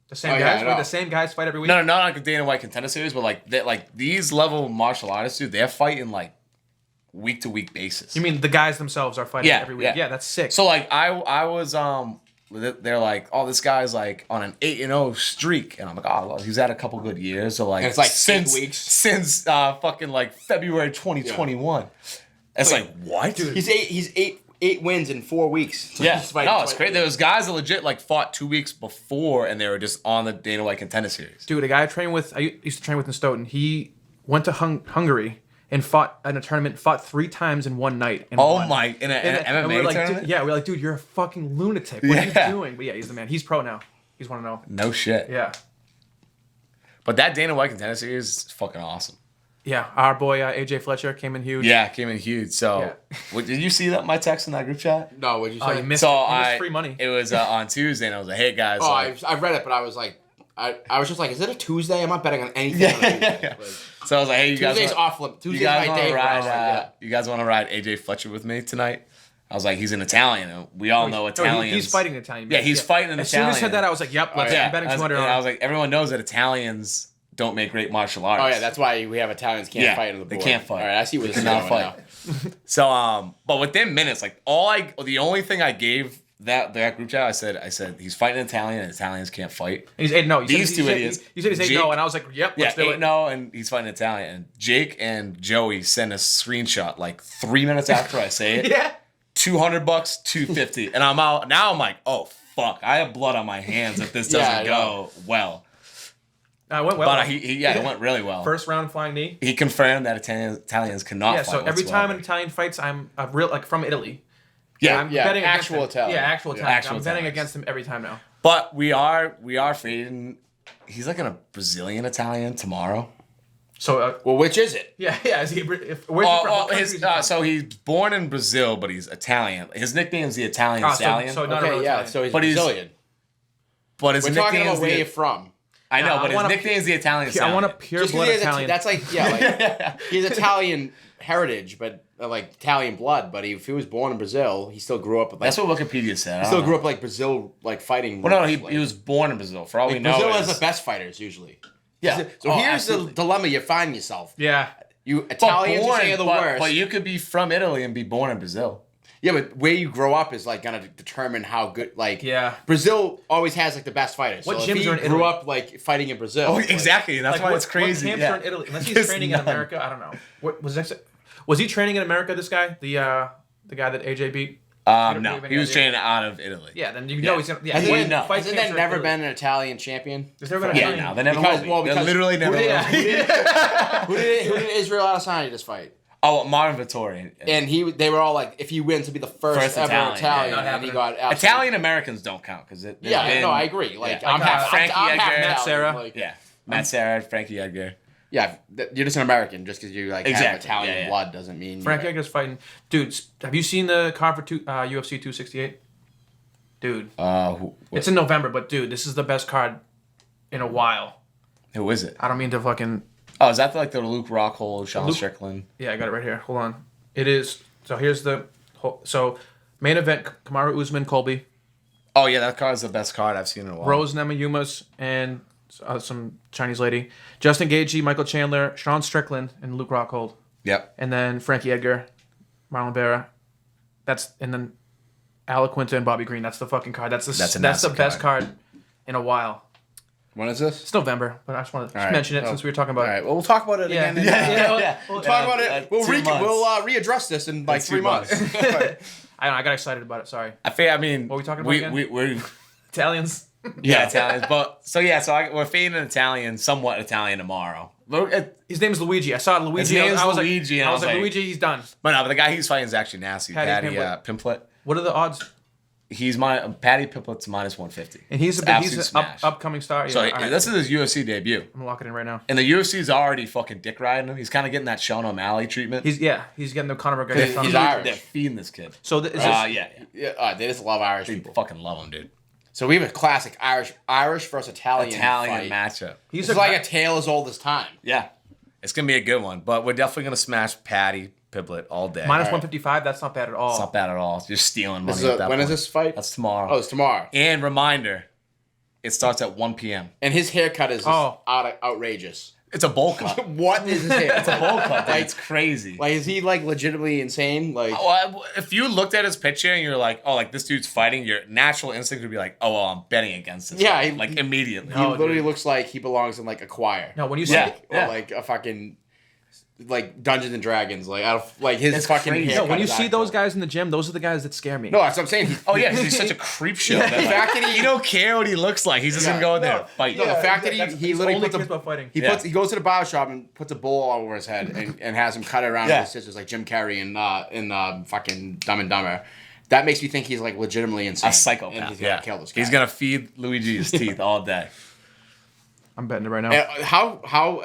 The same Oh, yeah, guys. I know. Wait, the same guys fight every week. No, not like the Dana White Contender Series, but like these level martial artists, dude, they're fighting like week to week basis. You mean the guys themselves are fighting Yeah, every week? yeah. Yeah, that's sick. So like I was they're like, oh, this guy's like on an 8-0 streak, and I'm like, oh, well, he's had a couple good years. So like, And it's like since 8 weeks. since fucking like February 2021. It's like what? Dude, he's eight wins in 4 weeks. yeah, He's fighting no, it's twice. crazy. There was guys that legit like fought 2 weeks before, and they were just on the Dana White Contender Series. Dude, a guy I used to train with in Stoughton. He went to Hungary and fought in a tournament. Fought 3 times in one night. And Oh won. my! In an And MMA we're like, tournament? dude, yeah, we're like, dude, you're a fucking lunatic. What are Yeah. you doing? But yeah, he's the man. He's pro now. He's 1-0. No shit. Yeah. But that Dana White Contender Series is fucking awesome. Yeah, our boy AJ Fletcher came in huge. Yeah, came in huge. So, did you see that my text in that group chat? No, what'd you Oh, say? you missed So it. You missed free money. It was on Tuesday, and I was like, "Hey guys." Oh, like, I read it, but I was like, I was just like, is it a Tuesday? I'm not betting on anything. On a Tuesday. Like, so I was like, "Hey, you guys, Tuesday's wanna- off limit. you Tuesday's guys my want day. to for ride? wrestling, You guys want to ride AJ Fletcher with me tonight?" I was like, "He's an Italian, and we all know No, Italians." he's fighting an Italian. Yeah, he's fighting an As soon as he Italian. said that, I was like, yep, let's Yeah, I'm betting I was- 200 and on I it. was like, everyone knows that Italians don't make great martial arts. Oh yeah, that's why we have Italians can't Yeah, fight on the they board. can't fight. All right, I see where this is cannot going fight. now. So, but within minutes, like the only thing I gave that group chat, I said he's fighting an Italian, and Italians can't fight. And he's 8-0. These two idiots. You said he's 8-0, Jake- and I was like, yep, Yeah, let's do it. 8-0, and he's fighting Italian. And Jake and Joey send a screenshot like 3 minutes after I say it. Yeah. $200, $250, and I'm out. Now I'm like, oh fuck, I have blood on my hands if this Yeah, doesn't I go well. It went well. But it went really well. First round flying knee. He confirmed that Italians cannot Yeah, fight so every whatsoever. time an Italian fights, I'm a real like from Italy. Yeah, I'm yeah, betting against actual him. Italian. Yeah, actual Yeah, Italian. actual I'm betting Italians. against him every time now. But we are fading. He's like a Brazilian Italian tomorrow. So Well, which is it? yeah. Is he? Where's he from? What country is he from? So he's born in Brazil, but he's Italian. His nickname's the Italian Ah, Stallion. so not a Okay, real yeah. Italian. So he's But he's- Brazilian. but his We're talking nickname's about where you're from. I know, Nah, I but his want a- nickname's the Italian I Stallion. want a pure Just 'cause blood he has Italian. that's like he's Italian heritage, but like Italian blood. But if he was born in Brazil, he still grew up with like, That's what Wikipedia said. he still grew up like Brazil, like fighting. Well, no, roots, like- he was born in Brazil. For all we like, know, Brazil is, has the best fighters usually. yeah. So Oh, here's absolutely. the dilemma you find yourself. yeah. You But Italians born, are the but, worst. but you could be from Italy and be born in Brazil. Yeah, but where you grow up is like gonna determine how good. Like, Yeah. Brazil always has like the best fighters. What so gyms if he are in grew Italy? up like fighting in Brazil, Oh, like, exactly. That's Like, why what- it's crazy. What camps yeah. are in Italy? Unless he's There's training none. in America, I don't know. What was he training in America? This guy, the guy that AJ beat. No, he was training out of Italy. Yeah, then you know he's gonna. Yeah, Has fight there never been an Italian champion? Has there been an Yeah, Italian? no, they never Because- will be. well, They because- literally never will be. Who did Israel Adesanya just fight? Oh, Marvin Vittori. And they were all like, if he wins, to be the first ever Italian, Italian, yeah. and he got absolutely- Italian Americans don't count because I agree. Like, Yeah. I'm half Frankie I'm half Edgar. Italian, Sarah. like- Yeah, Matt Serra, Frankie Edgar. Yeah, you're just an American. Just because you like have Exactly. Italian Yeah, yeah. blood doesn't mean Frank you're- Edgar's fighting. Dude, have you seen the card for UFC 268? Dude, it's in November, but dude, this is the best card in a while. Who is it? I don't mean to fucking. Oh, is that like the Luke Rockhold, Sean Strickland? Yeah, I got it right here. Hold on. It is. So here's the. So main event: Kamaru Usman, Colby, Oh yeah, that card's the best card I've seen in a while. Rose Namajunas, and some Chinese lady. Justin Gaethje, Michael Chandler, Sean Strickland, and Luke Rockhold. Yep. And then Frankie Edgar, Marlon Vera. And then Alec Quinta and Bobby Green. That's the fucking card. That's the massive best card in a while. When is this? It's November, but I just wanted to right. mention it Oh. since we were talking about All right. Well, we'll talk about it Yeah. again. Yeah. We'll talk about it. We'll 2 months. readdress this in like 3 2 months. I don't know. I got excited about it. Sorry. I mean, What are we talking about again? We're Italians. Italians, but we're fading an Italian, somewhat Italian tomorrow. But His name is Luigi. I saw Luigi. His name's I was Luigi, Like, and I was like, Luigi, he's done. the guy he's fighting is actually nasty. Patty Pimblett. What are the odds? He's Patty Pimplett's minus 150. And he's Absolute an smash. upcoming star. Yeah, So all right. this is his UFC debut, I'm gonna lock it in right now. and the UFC's already fucking dick riding him. He's kind of getting that Sean O'Malley treatment. He's getting the Conor McGregor. He's Irish. They're feeding this kid. So is this, Yeah. Yeah, they just love Irish They people. fucking love him, dude. So we have a classic Irish versus Italian fight. matchup. he's It's a like a tale as old as time. Yeah, it's gonna be a good one, but we're definitely gonna smash Patty Pimblett all day. minus 155. That's not bad at all. It's not bad at all. It's just stealing money. This is at that when is point. this fight? That's tomorrow. Oh, it's tomorrow. And reminder, it starts at 1 p.m. And his haircut is just outrageous. It's a bowl cut. What is his hair? It's a bowl cut. Like, it's crazy. Like, is he like legitimately insane? Like, Well, if you looked at his picture and you're like, oh, like this dude's fighting, your natural instinct would be like, oh, well, I'm betting against this. Yeah, guy. he- like immediately. he literally looks like he belongs in like a choir. No, when you see Yeah. Or like a fucking like Dungeons and Dragons. Like, out of like his It's fucking crazy. haircut. no, when you is see actual. those guys in the gym, those are the guys that scare me. No, that's what I'm saying. Oh yeah, 'cause he's such a creep show. that, The like, fact that he- you don't care what he looks like. He's just gonna go in there and fight. No, the fact that That's- he he's literally only puts cares about fighting. he goes to the barber shop and puts a bowl all over his head and has him cut it around Yeah. with his scissors like Jim Carrey in fucking Dumb and Dumber. That makes me think he's like legitimately insane. A psychopath. And he's gonna Yeah. kill this guy. He's gonna feed Luigi his teeth all day. I'm betting it right now. And how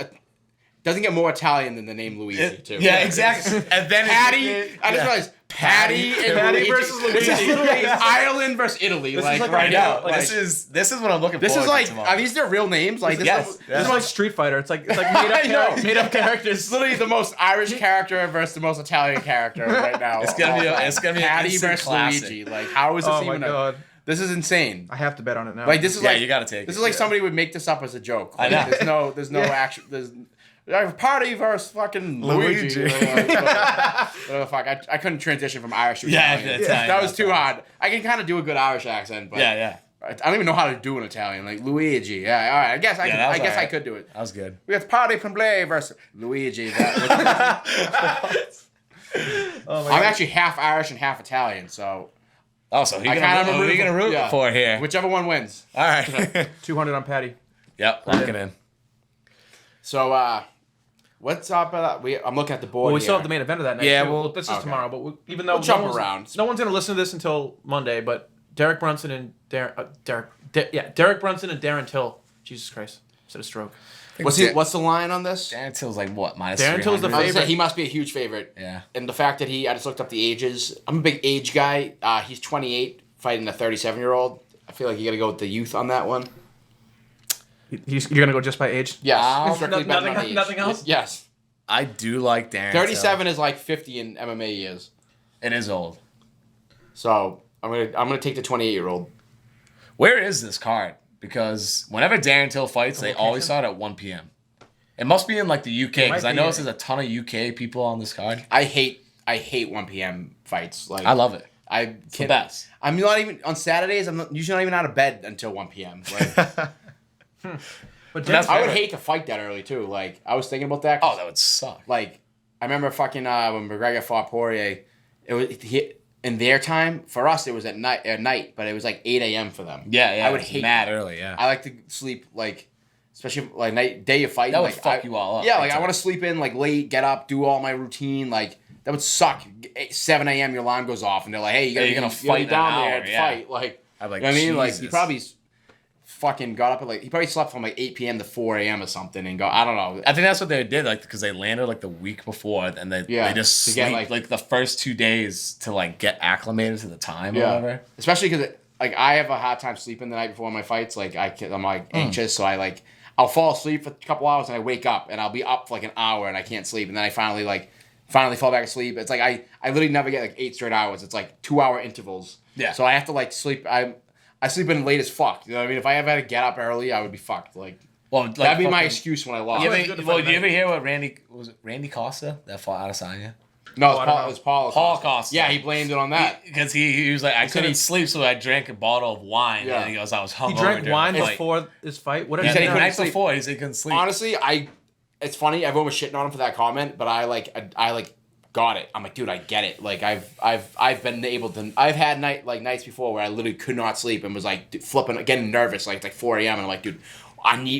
doesn't get more Italian than the name Luigi too. Yeah, exactly. And then Patty, I just realized Patty and Patty Luigi. versus This is Luigi. literally Ireland versus Italy. This is Like, like right a- now. like, this is what I'm looking This forward is like, to tomorrow. are these their real names? Like, this Yes. is, This is like Street Fighter. It's like made I know. up, made up characters. It's literally the most Irish character versus the most Italian character right now. It's gonna be an Patty instant versus classic. Luigi. Like, how is this Oh my even? god, This is insane. I have to bet on it now. Like, this is Yeah, like you gotta take This it. is like somebody would make this up as a joke. I Like, know. There's no action. There's like, Party versus fucking Luigi. Luigi. Whatever, fuck. I couldn't transition from Irish to Yeah, Italian. Italian, That was that's too fine. hard. I can kind of do a good Irish accent, but yeah. I don't even know how to do an Italian. Like Luigi. Yeah, all right. I guess that was I alright. could do it. That was good. We got Party Pimblett versus Luigi. oh my I'm actually half Irish and half Italian, so Oh, so who I kind of are you gonna root for here? Whichever one wins. All right. 200 on Patty. Yep, lock it in. So, what's up? I'm looking at the board. Well, we here. still have the main event of that night. Yeah, too. well, this is okay. tomorrow. But even though We'll jump one's- around. no one's gonna listen to this until Monday. But Derek Brunson and Derek Brunson and Darren Till. Jesus Christ, said a stroke. What's the line on this? Darren Till's like what? Minus Darren Till's the 300? I was gonna say, favorite. he must be a huge favorite. Yeah. And the fact that I just looked up the ages. I'm a big age guy. He's 28, fighting a 37-year-old. I feel like you got to go with the youth on that one. You're gonna go just by age. Yes. Strictly Nothing- betting on the age. nothing else? Yes. I do like Darren 37 is like 50 in MMA years. Till. It is old. So I'm gonna take the 28-year-old. Where is this card? Because whenever Darren Till fights, they always start at 1 p.m. It must be in like the UK because might I be, noticed yeah. there's a ton of UK people on this card. I hate 1 p.m. fights. Like I love it. I It's the can't. best. I'm not even on Saturdays. I'm usually not even out of bed until 1 p.m. Like, But That's I would fair. hate to fight that early too. Like I was thinking about that. Oh, that would suck. Like I remember fucking when McGregor fought Poirier, in their time, for us it was at night, but it was like 8 a.m. for them. Yeah. I would hate mad that. early. Yeah. I like to sleep like, especially like day of fighting. That would like, fuck you all up. Yeah, big like I time. want to sleep in like late, get up, do all my routine. Like that would suck. 7 a.m. your alarm goes off, and they're like, "Hey, you're gonna fight down there and fight." Like, I'm like, you know what I mean? Like he Jesus. probably fucking got up at like he probably slept from like 8 p.m. to 4 a.m. or something, and I don't know. I think that's what they did, like, because they landed like the week before, and they just to get, sleep like the first 2 days to like get acclimated to the time or Yeah, whatever. especially because like I have a hard time sleeping the night before my fights. Like I'm like anxious, so I'll fall asleep for a couple hours and I wake up and I'll be up for like an hour and I can't sleep, and then I finally fall back asleep. It's like I literally never get like 8 straight hours. It's like 2-hour intervals. Yeah. So I have to like sleep. I sleep in late as fuck. You know what I mean? If I ever had to get up early, I would be fucked. Like, Well, like, that'd be my fucking- excuse when I lost. You Well, ever, good to well, fight did you night. ever hear what Randy Costa that fought Adesanya? No, Oh, I don't know. it was Paul. Paul Costa. Yeah, he blamed it on that. Because he was like, I said couldn't he- sleep, so I drank a bottle of wine. Yeah. And he goes, I was hungover. He drank during wine the fight. before his fight. What did Yeah, he said he the do? couldn't night sleep. before, he said he couldn't sleep. Honestly, it's funny. Everyone was shitting on him for that comment, but I got it. I'm like, dude, I get it. Like I've been able to. I've had nights before where I literally could not sleep and was like flipping, getting nervous. Like it's like 4 a.m. and I'm like, dude,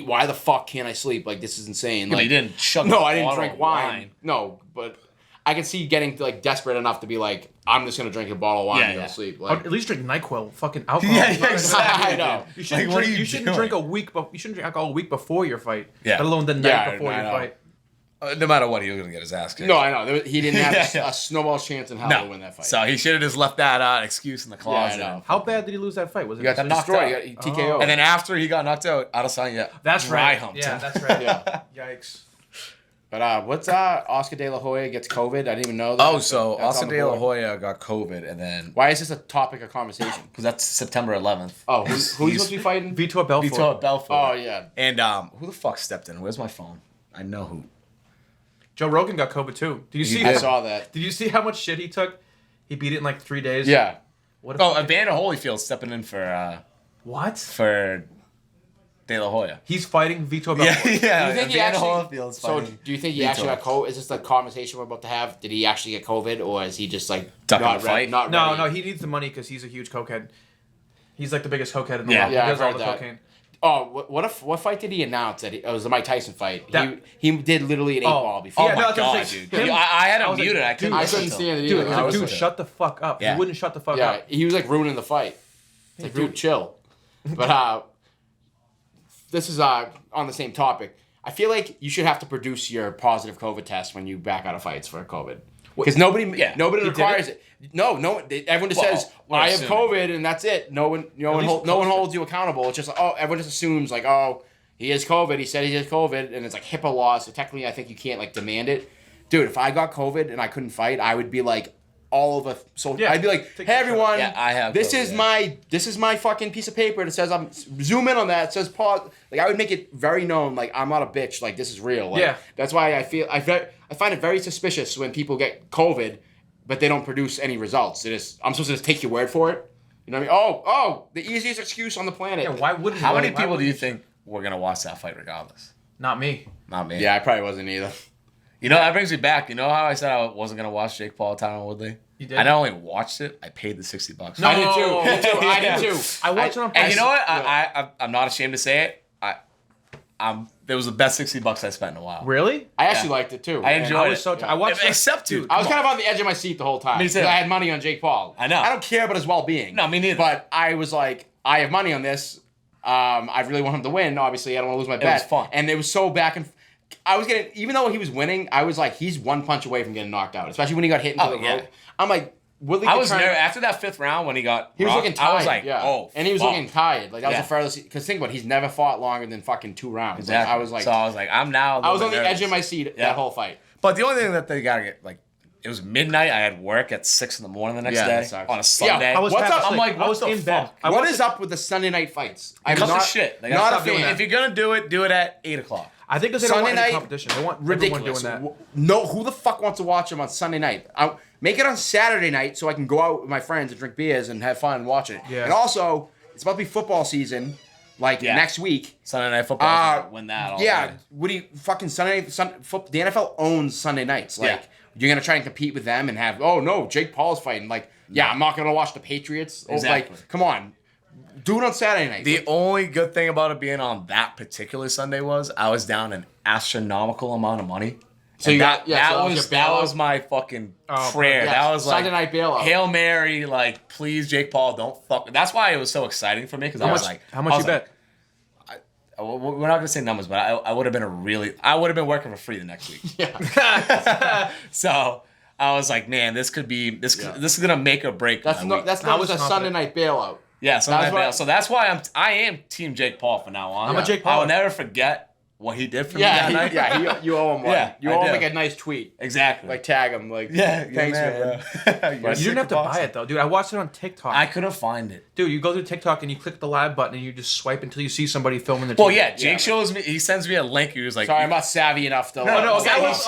why the fuck can't I sleep? Like this is insane. Yeah, but Like he didn't chug no, a I didn't bottle drink of wine. No, but I can see getting like desperate enough to be like, I'm just gonna drink a bottle of wine and go Yeah. to sleep. Or Like, at least drink NyQuil, fucking alcohol. Yeah, exactly. I know. You shouldn't Like, what drink. are You you shouldn't doing? drink a week. You shouldn't drink alcohol a week before your fight. Yeah. Let alone the night Yeah, before I your know. fight. No matter what, he was going to get his ass kicked. No, I know. He didn't have Yeah. a snowball's chance in hell to win that fight. So he should have just left that excuse in the closet. Yeah, I know. How bad did he lose that fight? Was it? He got Got knocked destroyed. out. He got TKO. And then after he got knocked out, Adesanya That's dry right. humped Yeah, him. that's right. Yeah. Yikes. But what's Oscar De La Hoya gets COVID? I didn't even know that. Oh, so That's Oscar on the De La board. Hoya got COVID, and then Why is this a topic of conversation? because that's September 11th. Oh, who you supposed to be fighting? Vitor Belfort. Vitor Belfort. Oh yeah. And who the fuck stepped in? Where's my phone? I know who. Joe Rogan got COVID too. Did you see? I saw that. Did you see how much shit he took? He beat it in like 3 days. Yeah. What? Oh, Evander Holyfield stepping in for What? De La Hoya. He's fighting Vitor Yeah, Belfort. yeah. Do you think he Evander actually? Holyfield's So fighting do you think he Vitor. actually got COVID? Is this the conversation we're about to have? Did he actually get COVID, or is he just like Ducking not the fight? Not No, ready? no, he needs the money because he's a huge cokehead. He's like the biggest cokehead in the Yeah. world. Yeah, he does I've all heard the that. cocaine. Oh, what fight did he announce? That it was the Mike Tyson fight. That- he did literally an 8-ball before. Oh Yeah, no, my that's what I'm god, saying. dude! Him- I had I him was like, muted. I couldn't. dude, I listen couldn't to stand him. it Dude, either. I I was was like, dude, shut the fuck up. Yeah. He wouldn't shut the fuck Yeah, up. he was like ruining the fight. It's like, dude, chill. But this is on the same topic. I feel like you should have to produce your positive COVID test when you back out of fights for COVID. Because nobody He requires it. No, everyone just Well, says we're I have assuming. COVID and that's it. No one least holds you accountable. It's just everyone just assumes like he has COVID. He said he has COVID, and it's like HIPAA law. So technically, I think you can't like demand it. Dude, if I got COVID and I couldn't fight, I would be like all over. So Yeah, I'd be like, take hey the shot. everyone, Yeah, I have this COVID, is yeah. this is my fucking piece of paper that says I'm zoom in on that. It says pause. Like I would make it very known. Like I'm not a bitch. Like this is real. Like, Yeah. That's why I find it very suspicious when people get COVID, but they don't produce any results. I'm supposed to just take your word for it. You know what I mean? Oh, the easiest excuse on the planet. Yeah, why wouldn't? How many why people do wouldn't you think were gonna watch that fight regardless? Not me. Not me. Yeah, I probably wasn't either. You know that brings me back. You know how I said I wasn't gonna watch Jake Paul, Tyron Woodley? You did? I not only watched it, I paid the $60. No. I did too. Me too. I Yeah. did too. I watched it on. And you know what? Yeah. I'm not ashamed to say it. It was the best $60 I spent in a while. Really? I actually Yeah. liked it too. I And enjoyed I it. was so. I watched. Except, dude, I was kind of on the edge of my seat the whole time. Me too. 'Cause I had money on Jake Paul. I know. I don't care about his well-being. No, me neither. But I was like, I have money on this. I really want him to win. Obviously, I don't want to lose my bet. was fun. And it was so back and. I was getting, even though he was winning, I was like, he's one punch away from getting knocked out. Especially when he got hit into Oh, the yeah. rope. I'm like, Woodley. I could was turn- nervous after that 5th round when he got. He was rocked, looking tired. I was like, yeah. oh, and he was fuck. looking tired. Like that was Yeah. the furthest. Because think about it, he's never fought longer than fucking 2 rounds. Exactly. Like, I was like, so I was like, I'm now. I was on the edge of my seat Yeah. that whole fight. But the only thing that they gotta get it was midnight. I had work at 6 in the morning the next Yeah, day that sucks. on a Sunday. I was What's half up? asleep. I'm like, I was what the in bed. fuck? I What watched is it- up with the Sunday night fights? I'm Because not, of shit. They gotta not a stop doing fan. that. If you're gonna do it at 8 o'clock. I think because they don't Sunday want any night, competition. They want ridiculous. everyone doing that. No, who the fuck wants to watch them on Sunday night? Make it on Saturday night so I can go out with my friends and drink beers and have fun and watch it. Yeah. And also, it's about to be football season. like next week. Sunday Night Football. Win that. All day. What do you fucking Sunday? The NFL owns Sunday nights. Like you're gonna try and compete with them and have Jake Paul's fighting. Like I'm not gonna watch the Patriots. Exactly. Like come on, do it on Saturday night. The only good thing about it being on that particular Sunday was I was down an astronomical amount of money. So that was my fucking prayer. That was like Sunday night bailout. Hail Mary, like please Jake Paul, don't fuck. That's why it was so exciting for me because I was like, how much you bet? We're not gonna say numbers, but I would have been working for free the next week. Yeah. So I was like, man, this is gonna make or break. That's known as a Sunday night bailout. Yeah, Sunday night bailout. So that's why I am Team Jake Paul from now on. I'm a Jake Paul. I will never forget what he did for me that night. Yeah, you owe him one. Yeah, you owe him like a nice tweet. Exactly. Like tag him. Like thanks man. You didn't have to buy it though, dude. I watched it on TikTok. I couldn't find it. Dude, you go through TikTok and you click the live button and you just swipe until you see somebody filming the. Well, yeah, Jake shows me. He sends me a link. He was like, "Sorry, I'm not savvy enough though." No.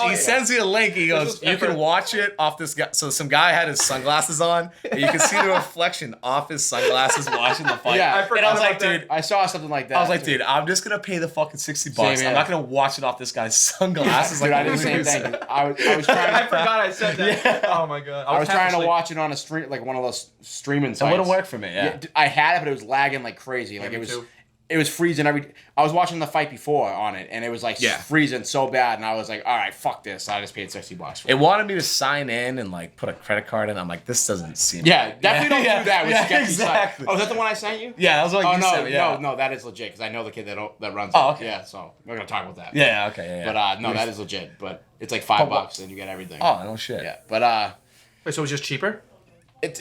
He sends me a link. He goes, "You can watch it off this guy." So some guy had his sunglasses on, and you can see the reflection off his sunglasses watching the fight. Yeah, and I was like, dude, I saw something like that. I was like, dude, I'm just gonna pay the fucking $60. Same, I'm not gonna watch it off this guy's sunglasses. Dude, I did the same thing. I was trying. I forgot I said that. Yeah. Oh my god. I was trying to watch it on a stream, like one of those streaming sites. It wouldn't work for me. Yeah. I had it, but it was lagging like crazy. Like it was freezing I was watching the fight before on it, and it was like freezing so bad, and I was like, all right, fuck this. I just paid $60 for it. It wanted me to sign in and like put a credit card in. I'm like, this doesn't seem. Yeah, definitely don't do that with sketchy exactly. sites. Oh, is that the one I sent you? Yeah, that was like. No, that is legit because I know the kid that runs it. Oh, okay. Yeah, so we're gonna talk about that. Yeah, okay, yeah. But no, that is legit. But it's like $5 and you get everything. Oh no shit. Yeah, but Wait, so it was just cheaper? We're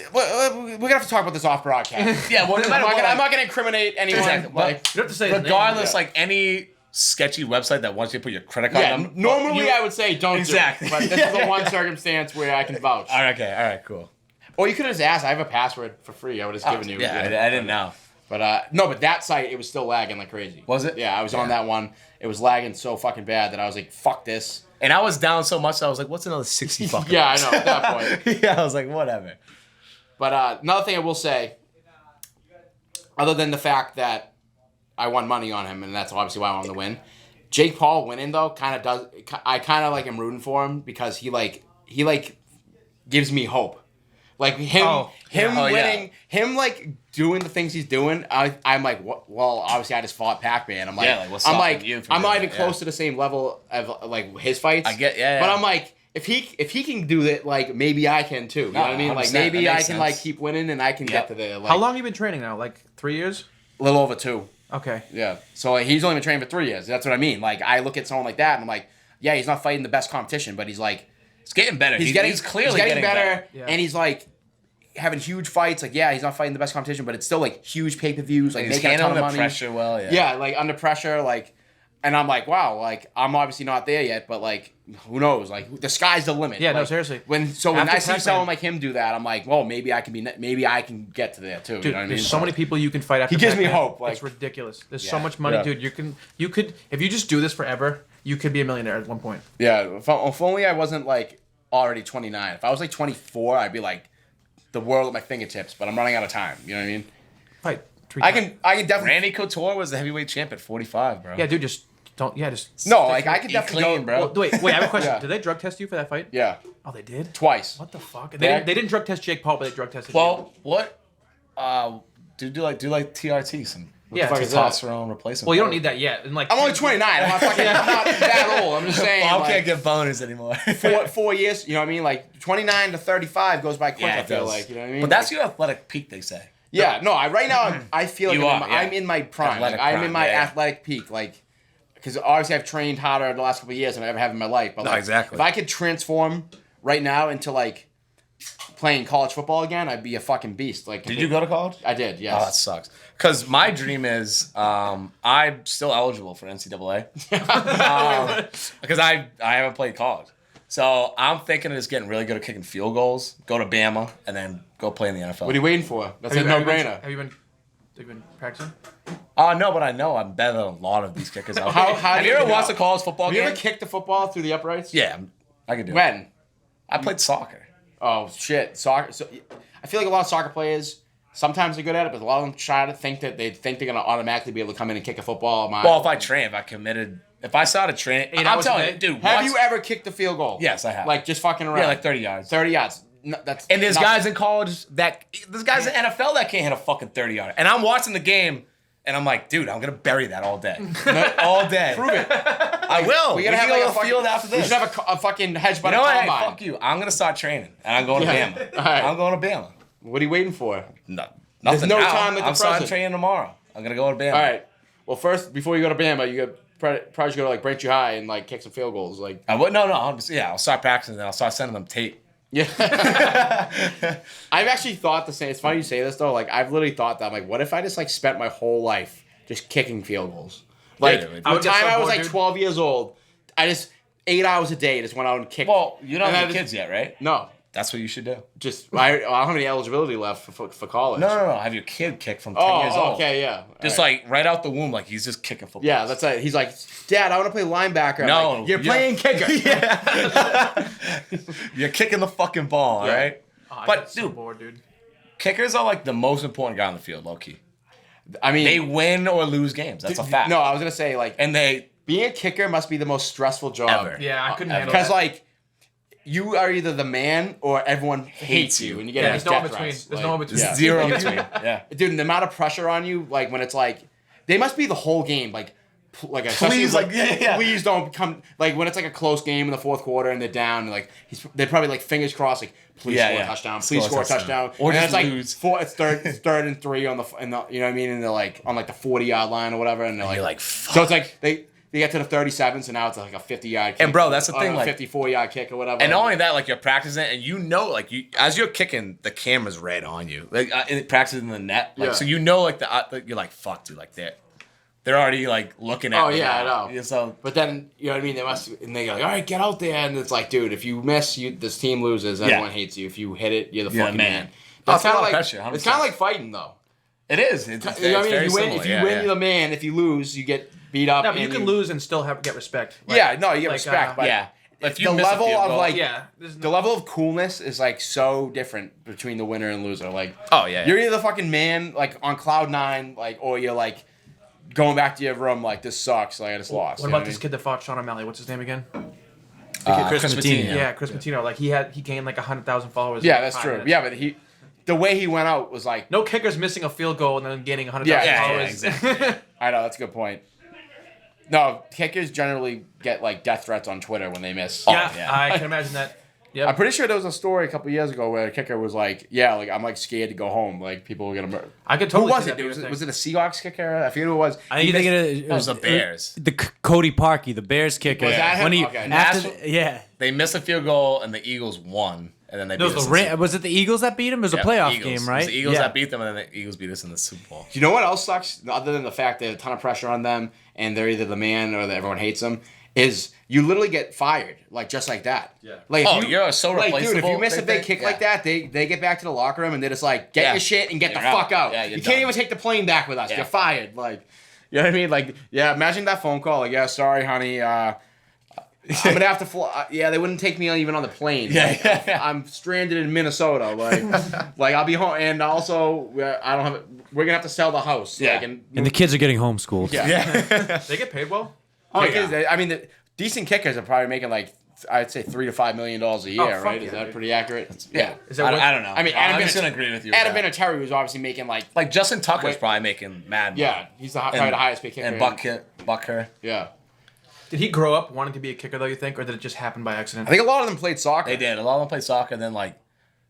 gonna have to talk about this off broadcast. Yeah, well, I'm not gonna incriminate anyone. Exactly. Like, you don't have to say regardless, like any sketchy website that wants you to put your credit card on. Normally I would say don't do it, but this is the one circumstance where I can vouch. All right, cool. Or you could have just asked. I have a password for free. I would have given you. Yeah, I didn't know. But no, but that site, it was still lagging like crazy. Was it? Yeah, I was on that one. It was lagging so fucking bad that I was like, fuck this. And I was down so much that I was like, what's another 60 fucking Yeah, I know, at that point. Yeah, I was like, whatever. But another thing I will say, other than the fact that I won money on him, and that's obviously why I wanted to win, Jake Paul winning, though, kind of does... I kind of like am rooting for him because he gives me hope. Like, him winning, him, like, doing the things he's doing, I'm like, well, obviously I just fought Pacman. I'm like, what's stopping you from I'm not doing even close to the same level of, like, his fights. I get, But I'm like... If he can do it, like maybe I can too. You know what I mean? Like maybe I can like keep winning and I can get to the. Like, how long have you been training now? Like 3 years? A little over 2. Okay. Yeah. So like, he's only been training for 3 years. That's what I mean. Like I look at someone like that and I'm like, yeah, he's not fighting the best competition, but he's like, he's getting better. He's clearly getting better. Yeah. And he's like having huge fights. Like yeah, he's not fighting the best competition, but it's still like huge pay-per-views. Like he's making a ton of money. Pressure well. Yeah. Yeah, like under pressure, like. And I'm like, wow, like I'm obviously not there yet, but like, who knows? Like the sky's the limit. Yeah, like, no, seriously. When I see someone like him do that, I'm like, well, maybe I can get to there too. Dude, you know what I mean? there's so many people you can fight after. He gives me Pacman. hope. Like, it's ridiculous. There's so much money, dude. You could if you just do this forever, you could be a millionaire at one point. Yeah, if only I wasn't like already 29. If I was like 24, I'd be like the world at my fingertips. But I'm running out of time. You know what I mean? Fight. I can definitely. Randy Couture was the heavyweight champ at 45, bro. Yeah, dude, just. Just no, like I could definitely clean, go, bro. Well, wait, I have a question. Did they drug test you for that fight? Yeah. Oh, they did? Twice. What the fuck? They didn't drug test Jake Paul, but they drug tested you. Well, what? Do like TRT some testosterone replacement? Well, you don't need that yet. And like I'm only 29. I'm not that old. I'm just saying. Bob can't get boners anymore. 4 years. You know what I mean? Like 29 to 35 goes by quick. I feel like you know what I mean. But that's your athletic peak, they say. Yeah. No. Right now I feel like I'm in my prime. Like, I'm in my athletic peak. Like. Because obviously I've trained harder the last couple of years than I ever have in my life. But like, exactly. If I could transform right now into like playing college football again, I'd be a fucking beast. Like, did you go to college? I did. Yes. Oh, that sucks. Because my dream is I'm still eligible for NCAA. Because I haven't played college, so I'm thinking of just getting really good at kicking field goals, go to Bama, and then go play in the NFL. What are you waiting for? That's a no-brainer. Have you been practicing? No, but I know I'm better than a lot of these kickers out How there. Have you ever watched a college football game? Have you ever kicked the football through the uprights? Yeah, I can do it. When? I played soccer. Oh, shit. Soccer. So, I feel like a lot of soccer players sometimes they're good at it, but a lot of them try to think that they're going to automatically be able to come in and kick a football. Well, if I started training, 8 I'm hours a telling day? you, dude. Have you ever kicked a field goal? Yes, I have. Like just fucking around. Yeah, like 30 yards. 30 yards. No, that's And there's nothing. guys in college there's guys in NFL that can't hit a fucking 30-yarder. And I'm watching the game, and I'm like, dude, I'm gonna bury that all day, all day. Prove it. I will. We gotta have like a field after We this. should have a fucking hedge by You the know what? Hey, combine. fuck you. I'm gonna start training, and I'm going to Yeah. Bama. All right. I'm going to Bama. What are you waiting for? No, There's nothing no now. time like the I'm starting present. training tomorrow. I'm gonna go to Bama. All right. Well, first, before you go to Bama, you probably should go to like Braintree High and like kick some field goals. Like, I'll start practicing, and I'll start sending them tape. yeah. I've actually thought the same. It's funny you say this though. Like, I've literally thought that. I'm like, what if I just like spent my whole life just kicking field goals? Like, Yeah, the I would get time so I was bored, like dude. 12 years old, I just 8 hours a day just went out and kicked. Well, you don't And have I kids yet, right? No, That's what you should do. just I don't have any eligibility left for college. No. Have your kid kick from 10 Oh, years old. okay, yeah. Just All right. like right out the womb, like he's just kicking football. Yeah, that's it. He's like, Dad, I want to play linebacker. I'm No, like, you're yeah. playing kicker. You're kicking the fucking ball, Yeah. all right? Oh, I But, get so dude, bored, dude. kickers are like the most important guy on the field, low key. I mean, They win or lose games. That's a fact. No, I was gonna say like And they being a kicker must be the most stressful job. Ever. Yeah, I couldn't Ever. handle Because that. like you are either the man or everyone hates you and you get Yeah, like there's no in death between. threats. There's Like, no in between. yeah. zero in between. Yeah. Dude, and the amount of pressure on you, like when it's like they must be the whole game, like especially, Please, like, yeah. please don't come like when it's like a close game in the fourth quarter and they're down, like they're probably like fingers crossed, like please Yeah, score yeah. a touchdown, please Score score a a touchdown, touchdown. Or and just it's like lose. it's third and 3 on the you know what I mean, and they're like on like the 40-yard line or whatever, and they're You're like like, fuck. so it's like they get to the 37, so now it's like a 50-yard kick. And, bro, that's the or thing, a like- 54-yard kick or whatever. And not only that, like you're practicing, and you know, like you as you're kicking, the camera's right on you. Like practicing the net, like Yeah. so you know, like you're like fuck, dude, like they're already like looking at. Oh, me yeah, now. I know. Yeah, so But then, you know what I mean? They must, and they go like, all right, get out there. And it's like, dude, if you miss, this team loses. Everyone hates you. If you hit it, you're the You're fucking the man. man. That's That's a kind lot of of like, pressure, 100%. it's kind of like fighting, though. it is. It's You know what I mean? very If you win, similar. if you Yeah, win, yeah. you're the man. If you lose, you get beat up. No, but you and can lose and still get respect. Like- Yeah, no, you get like, respect. But Yeah. If you the miss a level field of goal- like, Yeah. there's the no- level of coolness is like so different between the winner and loser. Like, Oh, yeah, you're either the fucking man, like on cloud 9, like, or you're like going back to your room, like this sucks. Like I just lost. What you know about this kid that fought Sean O'Malley? What's his name again? Chris Matini. Yeah, Chris Matino. Like he gained like 100,000 followers. Yeah, in that's 5 true. minutes. Yeah, but the way he went out was like, No kickers missing a field goal and then gaining 100,000 Yeah, followers. exactly. I know that's a good point. No, kickers generally get like death threats on Twitter when they miss. yeah, yeah. I can imagine that. Yep. I'm pretty sure there was a story a couple years ago where a kicker was like, "Yeah, like I'm like scared to go home. Like people are gonna murder." I could totally Who was see it? that being a thing. Was it a Seahawks kicker? I forget who it was. I think you're thinking It was the Bears. Cody Parkey, the Bears kicker. Was that him? When he Okay. after That's- yeah. They missed a field goal, and the Eagles won, and then they It beat us was, in the Super was it the Eagles that beat him? It was a Bowl. playoff Eagles. game, It was right? the Eagles yeah. that beat them, and then the Eagles beat us in the Super Bowl. You know what else sucks? Other than the fact that a ton of pressure on them and they're either the man or that everyone hates them, is you literally get fired like just like that. Yeah. Like Oh, if you're so like, dude, if replaceable, you miss a they big think? kick Yeah. like that, they get back to the locker room and they're just like, get Yeah. your shit and get You're the out. fuck out. Yeah, you you're can't done. even take the plane back with us. Yeah. You're fired. Like, you know what I mean? Like, yeah, imagine that phone call. Like, yeah, sorry, honey. I'm gonna have to fly. Yeah, they wouldn't take me even on the plane. Yeah, Like, yeah. I'm stranded in Minnesota. Like I'll be home, and also I don't have. We're gonna have to sell the house. Yeah. Like, And the kids are getting homeschooled. yeah. Yeah. They get paid well. Kickers, I mean, the decent kickers are probably making like I'd say $3 to $5 million a year, fuck right? yeah, Is that dude. pretty accurate? Yeah. Is that what- I don't know. I mean, I'm Adam just Vinatieri- gonna agree with you. Adam with that. Vinatieri was obviously making like Justin Tucker's Wait. probably making mad. yeah, he's probably the highest paid kicker. And Bucker. Yeah, Did he grow up wanting to be a kicker though? You think, or did it just happen by accident? I think a lot of them played soccer. They did. A lot of them played soccer. And then like,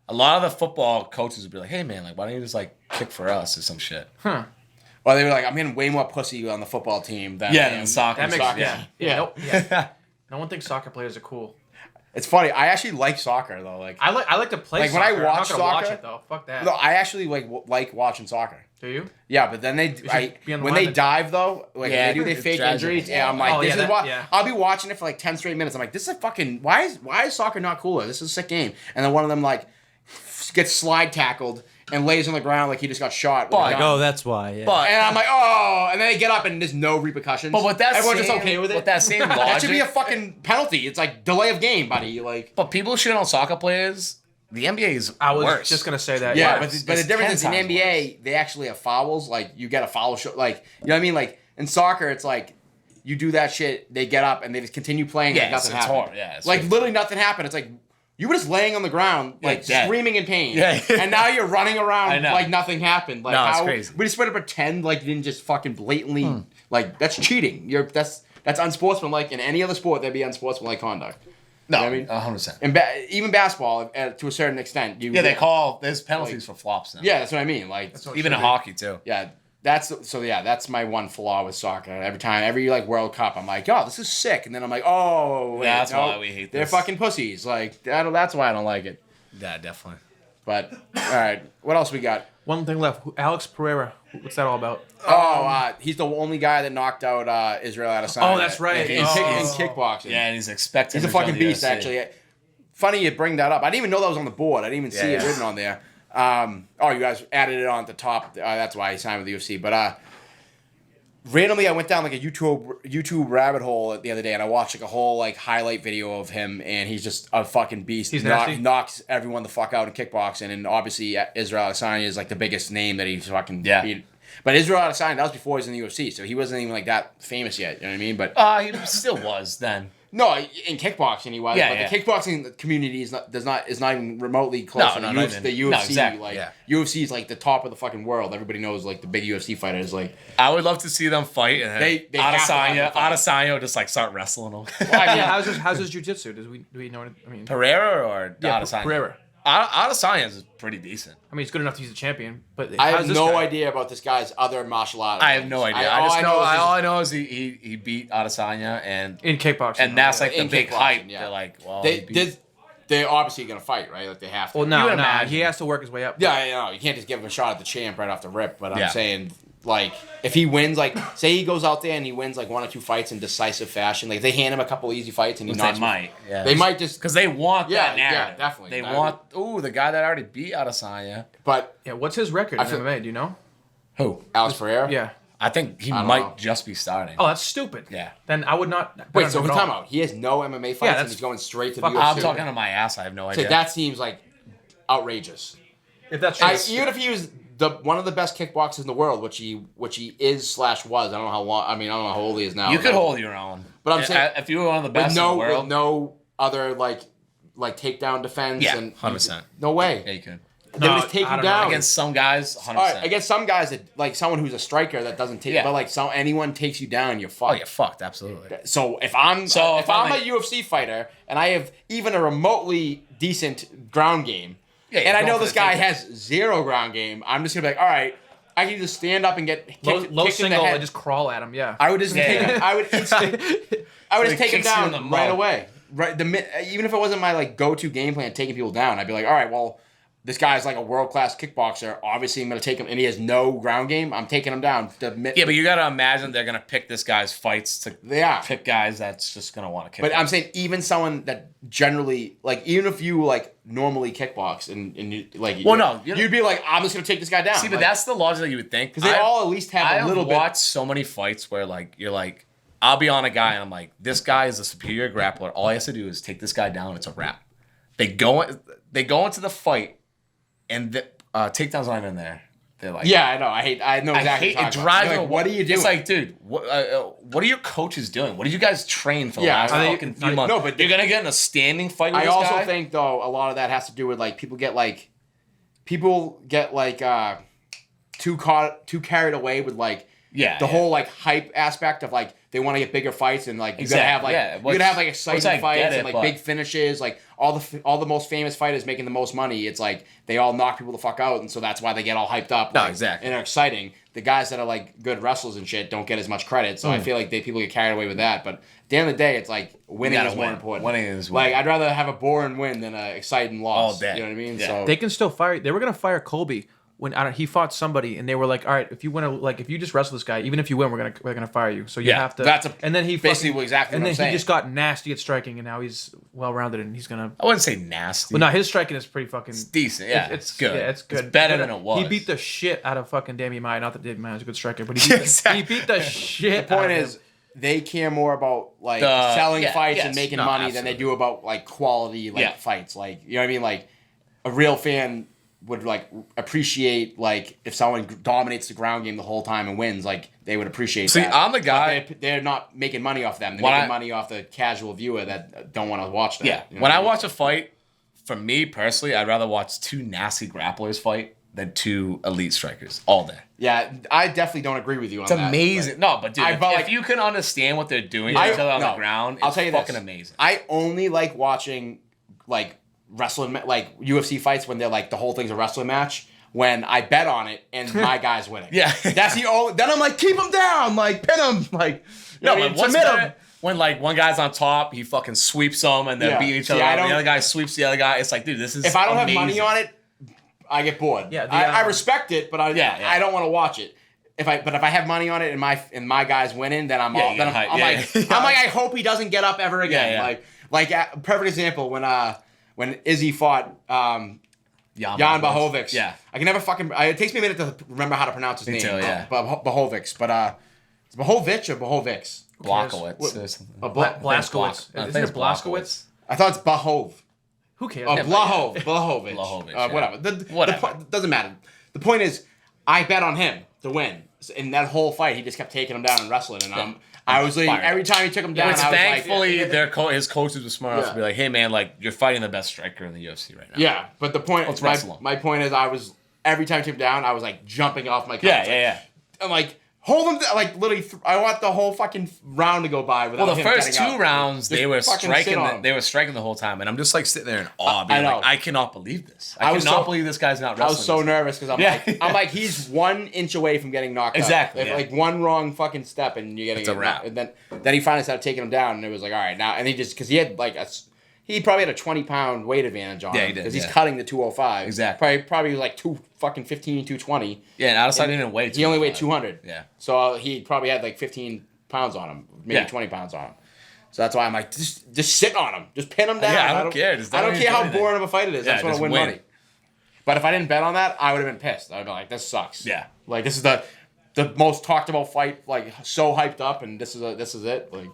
a lot of the football coaches would be like, "Hey man, like, why don't you just like kick for us or some shit?" Huh. Well, they were like, I'm getting way more pussy on the football team than Yeah, I than am." soccer. That makes Soccer. yeah. Yeah. Nope, yeah. No one thinks soccer players are cool. It's funny. I actually like soccer though. Like, I like to play. Like, when I soccer. watch I'm not gonna watch soccer- it though. Fuck that. no, I actually like watching soccer. Do you? Yeah, but then should be on the when line they then. dive though, like Yeah, they do their it fake drives injuries. them Yeah, I'm like, Oh, this yeah, is that- what yeah. I'll be watching it for like 10 straight minutes. I'm like, this is a fucking why is soccer not cooler? This is a sick game. And then one of them like gets slide tackled and lays on the ground like he just got shot. with a Like, gun. oh, that's why. Yeah. But And I'm like, oh, and then they get up and there's no repercussions. But with that everyone's same, just okay with it. With that same logic, That should be a fucking penalty. It's like delay of game, buddy. Like, But people shit on soccer players The NBA is I was worse. just gonna say that. Yeah, Worse. but the It's difference is 10 in times NBA, they actually have fouls. Like, you get a foul shot. Like, you know what I mean? Like, in soccer, it's like, you do that shit, they get up, and they just continue playing like nothing happened. Horrible. Yeah, Like, literally nothing happened. It's like, you were just laying on the ground, like, dead. screaming in pain. Yeah. And now you're running I around know. like nothing happened. Like, No, it's how, crazy. we just want to pretend like you didn't just fucking blatantly, like, that's cheating. That's unsportsmanlike. In any other sport, that'd be unsportsmanlike conduct. No, You know what I mean? 100%. And even basketball, to a certain extent. There's penalties for flops now. Yeah, that's what I mean. Like, Even in hockey, too. yeah, that's my one flaw with soccer. Every like World Cup, I'm like, oh, this is sick, and then I'm like, oh, wait, That's no, why we hate they're this. fucking pussies. Like, that's why I don't like it. Yeah, definitely. But all right, what else we got? One thing left. Alex Peirera. What's that all about? He's the only guy that knocked out Israel Adesanya. Oh, that's right. In kickboxing. Yeah, and he's expecting He's a to fucking join the beast, UFC. actually. Funny you bring that up. I didn't even know that was on the board. I didn't even see it written on there. You guys added it on at the top. That's why he signed with the UFC. But randomly, I went down like a YouTube rabbit hole the other day, and I watched like a whole like highlight video of him, and he's just a fucking beast. He's nasty. Knocks everyone the fuck out in kickboxing, and obviously Israel Adesanya is like the biggest name that he's fucking beat. But Israel Adesanya, that was before he was in the UFC, so he wasn't even like that famous yet. You know what I mean? But He still was then. no, in kickboxing he was. Yeah, but the kickboxing community is not even remotely close to the not UFC. even. The UFC, No, exactly, UFC is like the top of the fucking world. Everybody knows like the big UFC fighters. Like, I would love to see them fight, and They have to have them fight. Adesanya just like start wrestling him. Yeah, how's his jiu-jitsu? Do we know what I mean? Pereira or Yeah, Adesanya? Pereira. Adesanya is pretty decent. I mean, he's good enough to use a champion, but I how's have this no guy? idea about this guy's other martial arts. I have no idea. all All I know is he beat Adesanya, and In kickboxing. that's like the In big kickboxing, hype. yeah. They're like, well, they're obviously gonna fight, right? Like they have to. Well, You no, would no, imagine. he has to work his way up. Yeah, I know. You can't just give him a shot at the champ right off the rip. But Yeah. I'm saying, like, if he wins, like, say he goes out there and he wins like 1 or 2 fights in decisive fashion, like if they hand him a couple easy fights and he Which knocks they him- might. Yeah. They might just. Because they want that Yeah, narrative. definitely. They I want, the guy that already beat Adesanya. But Yeah, what's his record in MMA? Do you know? Who? Alex Pereira. Yeah. I think he I don't might know. just be starting. Oh, that's stupid. Yeah. Then I would not. Wait, so we're we're talking about he has no MMA fights and that's he's going straight to the fuck- UFC. I'm talking to my ass. I have no So idea. that seems like outrageous. If that's true. Even if he was one of the best kickboxers in the world, which he is / was. I don't know how long. I mean, I don't know how old he is now. you could hold your own. But I'm saying- if you were one of the with best in the world, with no other like takedown defense. Yeah, and 100%. No way. yeah, you could. They would No, just take I you don't know. down. Against some guys, 100%. All right, against some guys that like someone who's a striker that doesn't take. Yeah. But like anyone takes you down, you're fucked. Oh, you're fucked. Absolutely. So if I'm So if if I'm I'm a UFC fighter and I have even a remotely decent ground game, Yeah, and I you're know going for this the guy takedown. has 0 ground game, I'm just gonna be like, all right, I can just stand up and get kicked, low kicked in the single head. and just crawl at him. Yeah. I would just take him. I would instantly, I would So just he take him kicks you in down the right mouth. away. Right, even if it wasn't my like go-to game plan, taking people down, I'd be like, all right, well, this guy's like a world-class kickboxer. Obviously, I'm gonna take him, and he has no ground game. I'm taking him down. Yeah, but you got to imagine they're going to pick this guy's fights to They are. pick guys that's just going to want to kick But him. I'm saying even someone that generally like even if you like normally kickbox and you like Well, no, you'd be like I'm just gonna take this guy down. See, but that's the logic that you would think. because they all at least have I've a little watched so many fights where like you're like, I'll be on a guy and I'm like, this guy is a superior grappler. All he has to do is take this guy down. It's a wrap. They go into the fight, and the takedowns aren't in there. They're like, bit. Yeah, I know. I know I exactly. hate what it. you're talking about. Drives You're me. like, what are you doing? It's like, dude, what are your coaches doing? What did you guys train for the Yeah, last are they- fucking few months? no, but you're gonna get in a standing fight with I this also guy? think though a lot of that has to do with like people get too carried away with like the whole like hype aspect of like they want to get bigger fights and like you gotta have like you gotta have like exciting fights and like big finishes, like all the most famous fighters making the most money. It's like they all knock people the fuck out, and so that's why they get all hyped up. No, like, exactly. and are exciting. The guys that are like good wrestlers and shit don't get as much credit, so I feel like people get carried away with that. But at the end of the day, it's like winning gotta is more win. important. Winning is like winning. I'd rather have a boring win than an exciting loss. All day. You know what I mean? Yeah. So They can still fire. They were gonna fire Colby when he fought somebody, and they were like, "All right, if you win, if you just wrestle this guy, even if you win, we're gonna fire you. So you Yeah, have to." that's and then he basically fucking, exactly And what then I'm saying. he just got nasty at striking, and now he's well rounded, and he's gonna. I wouldn't say nasty. Well, no, his striking is pretty fucking decent. Yeah, it's good. Yeah, it's good. It's better than it was. He beat the shit out of fucking Damian Maia. Not that Damian Maia is a good striker, but Exactly. he beat the shit. the out point of is him. they care more about like The- selling yeah, fights yes, and making no, money than they absolutely. do about like quality like Yeah. fights. Like you know what I mean? Like a real fan would like appreciate like if someone dominates the ground game the whole time and wins, like they would appreciate that. I'm the guy. They're not making money off them. They're making money off the casual viewer that don't want to watch that. Yeah. You know When what I mean? watch a fight, for me personally, I'd rather watch two nasty grapplers fight than two elite strikers all day. Yeah, I definitely don't agree with you on It's that. amazing. No, but dude, but, if you can understand what they're doing to each other on the ground, it's fucking amazing. I only like watching like wrestling, like UFC fights when they're like the whole thing's a wrestling match. When I bet on it and my guy's winning. Yeah. That's the only. Then I'm like, keep him down, like pin him, like No, you know, but what's submit him. better when like one guy's on top, he fucking sweeps them and they're beating each other. I And the don't- other guy sweeps the other guy. It's like, dude, this is If I don't amazing. have money on it, I get bored. Yeah, I respect it, but I Yeah. don't want to watch it. If I have money on it and my guy's winning, then I'm Yeah, all. you Then get I'm hyped. like, Yeah. I'm like, I hope he doesn't get up ever again. Yeah. Like perfect example when Izzy fought Jan Blachowicz. Yeah. I can never fucking. It takes me a minute to remember how to pronounce his Me name. too, yeah. Blachowicz, but it's Blachowicz or Blachowicz? Blachowicz What- or something. Blaskowitz. I Isn't think it it's Blaskowitz? I thought it's Blachov. Who cares? Oh, Blachowicz. Blachowicz, yeah. Whatever. Whatever. Doesn't matter. The point is, I bet on him to win. In that whole fight, he just kept taking him down and wrestling, and I was like, fired. every time he took him down, Which I was thankfully like, his coaches were smart enough to be like, hey man, like you're fighting the best striker in the UFC right now. yeah. But the point, Let's wrestle him. my point is, I was every time he took him down, I was like jumping off my couch. Yeah. I'm like, hold him, like literally. I want the whole fucking round to go by without Well, the him first getting two up. rounds, Just they were fucking striking. sit on him. They were striking the whole time, and I'm just like sitting there in awe, being I know. like, I cannot believe this. I I was cannot so- believe this guy's not I wrestling. was so this. nervous because I'm like he's 1 inch away from getting knocked Exactly, out. If yeah. like one wrong fucking step and you're getting It's a wrap. And then he finally started taking him down, and it was like, all right, now, and he just because he had like he probably had a 20-pound weight advantage on Yeah, him he did, because he's yeah. cutting the 205. Exactly. Probably was like 215, 220. Yeah, and outside he didn't weigh. He only weighed 200. Yeah. So he probably had like 15 pounds on him, maybe Yeah. 20 pounds on him. So that's why I'm like, just sit on him, just pin him down. Yeah, I don't care. Just I don't don't even care do how anything. boring of a fight it is. I Yeah, just want just to win win. money. But if I didn't bet on that, I would have been pissed. I'd be like, this sucks. Yeah. Like this is the most talked about fight, like so hyped up, and this is it. Like,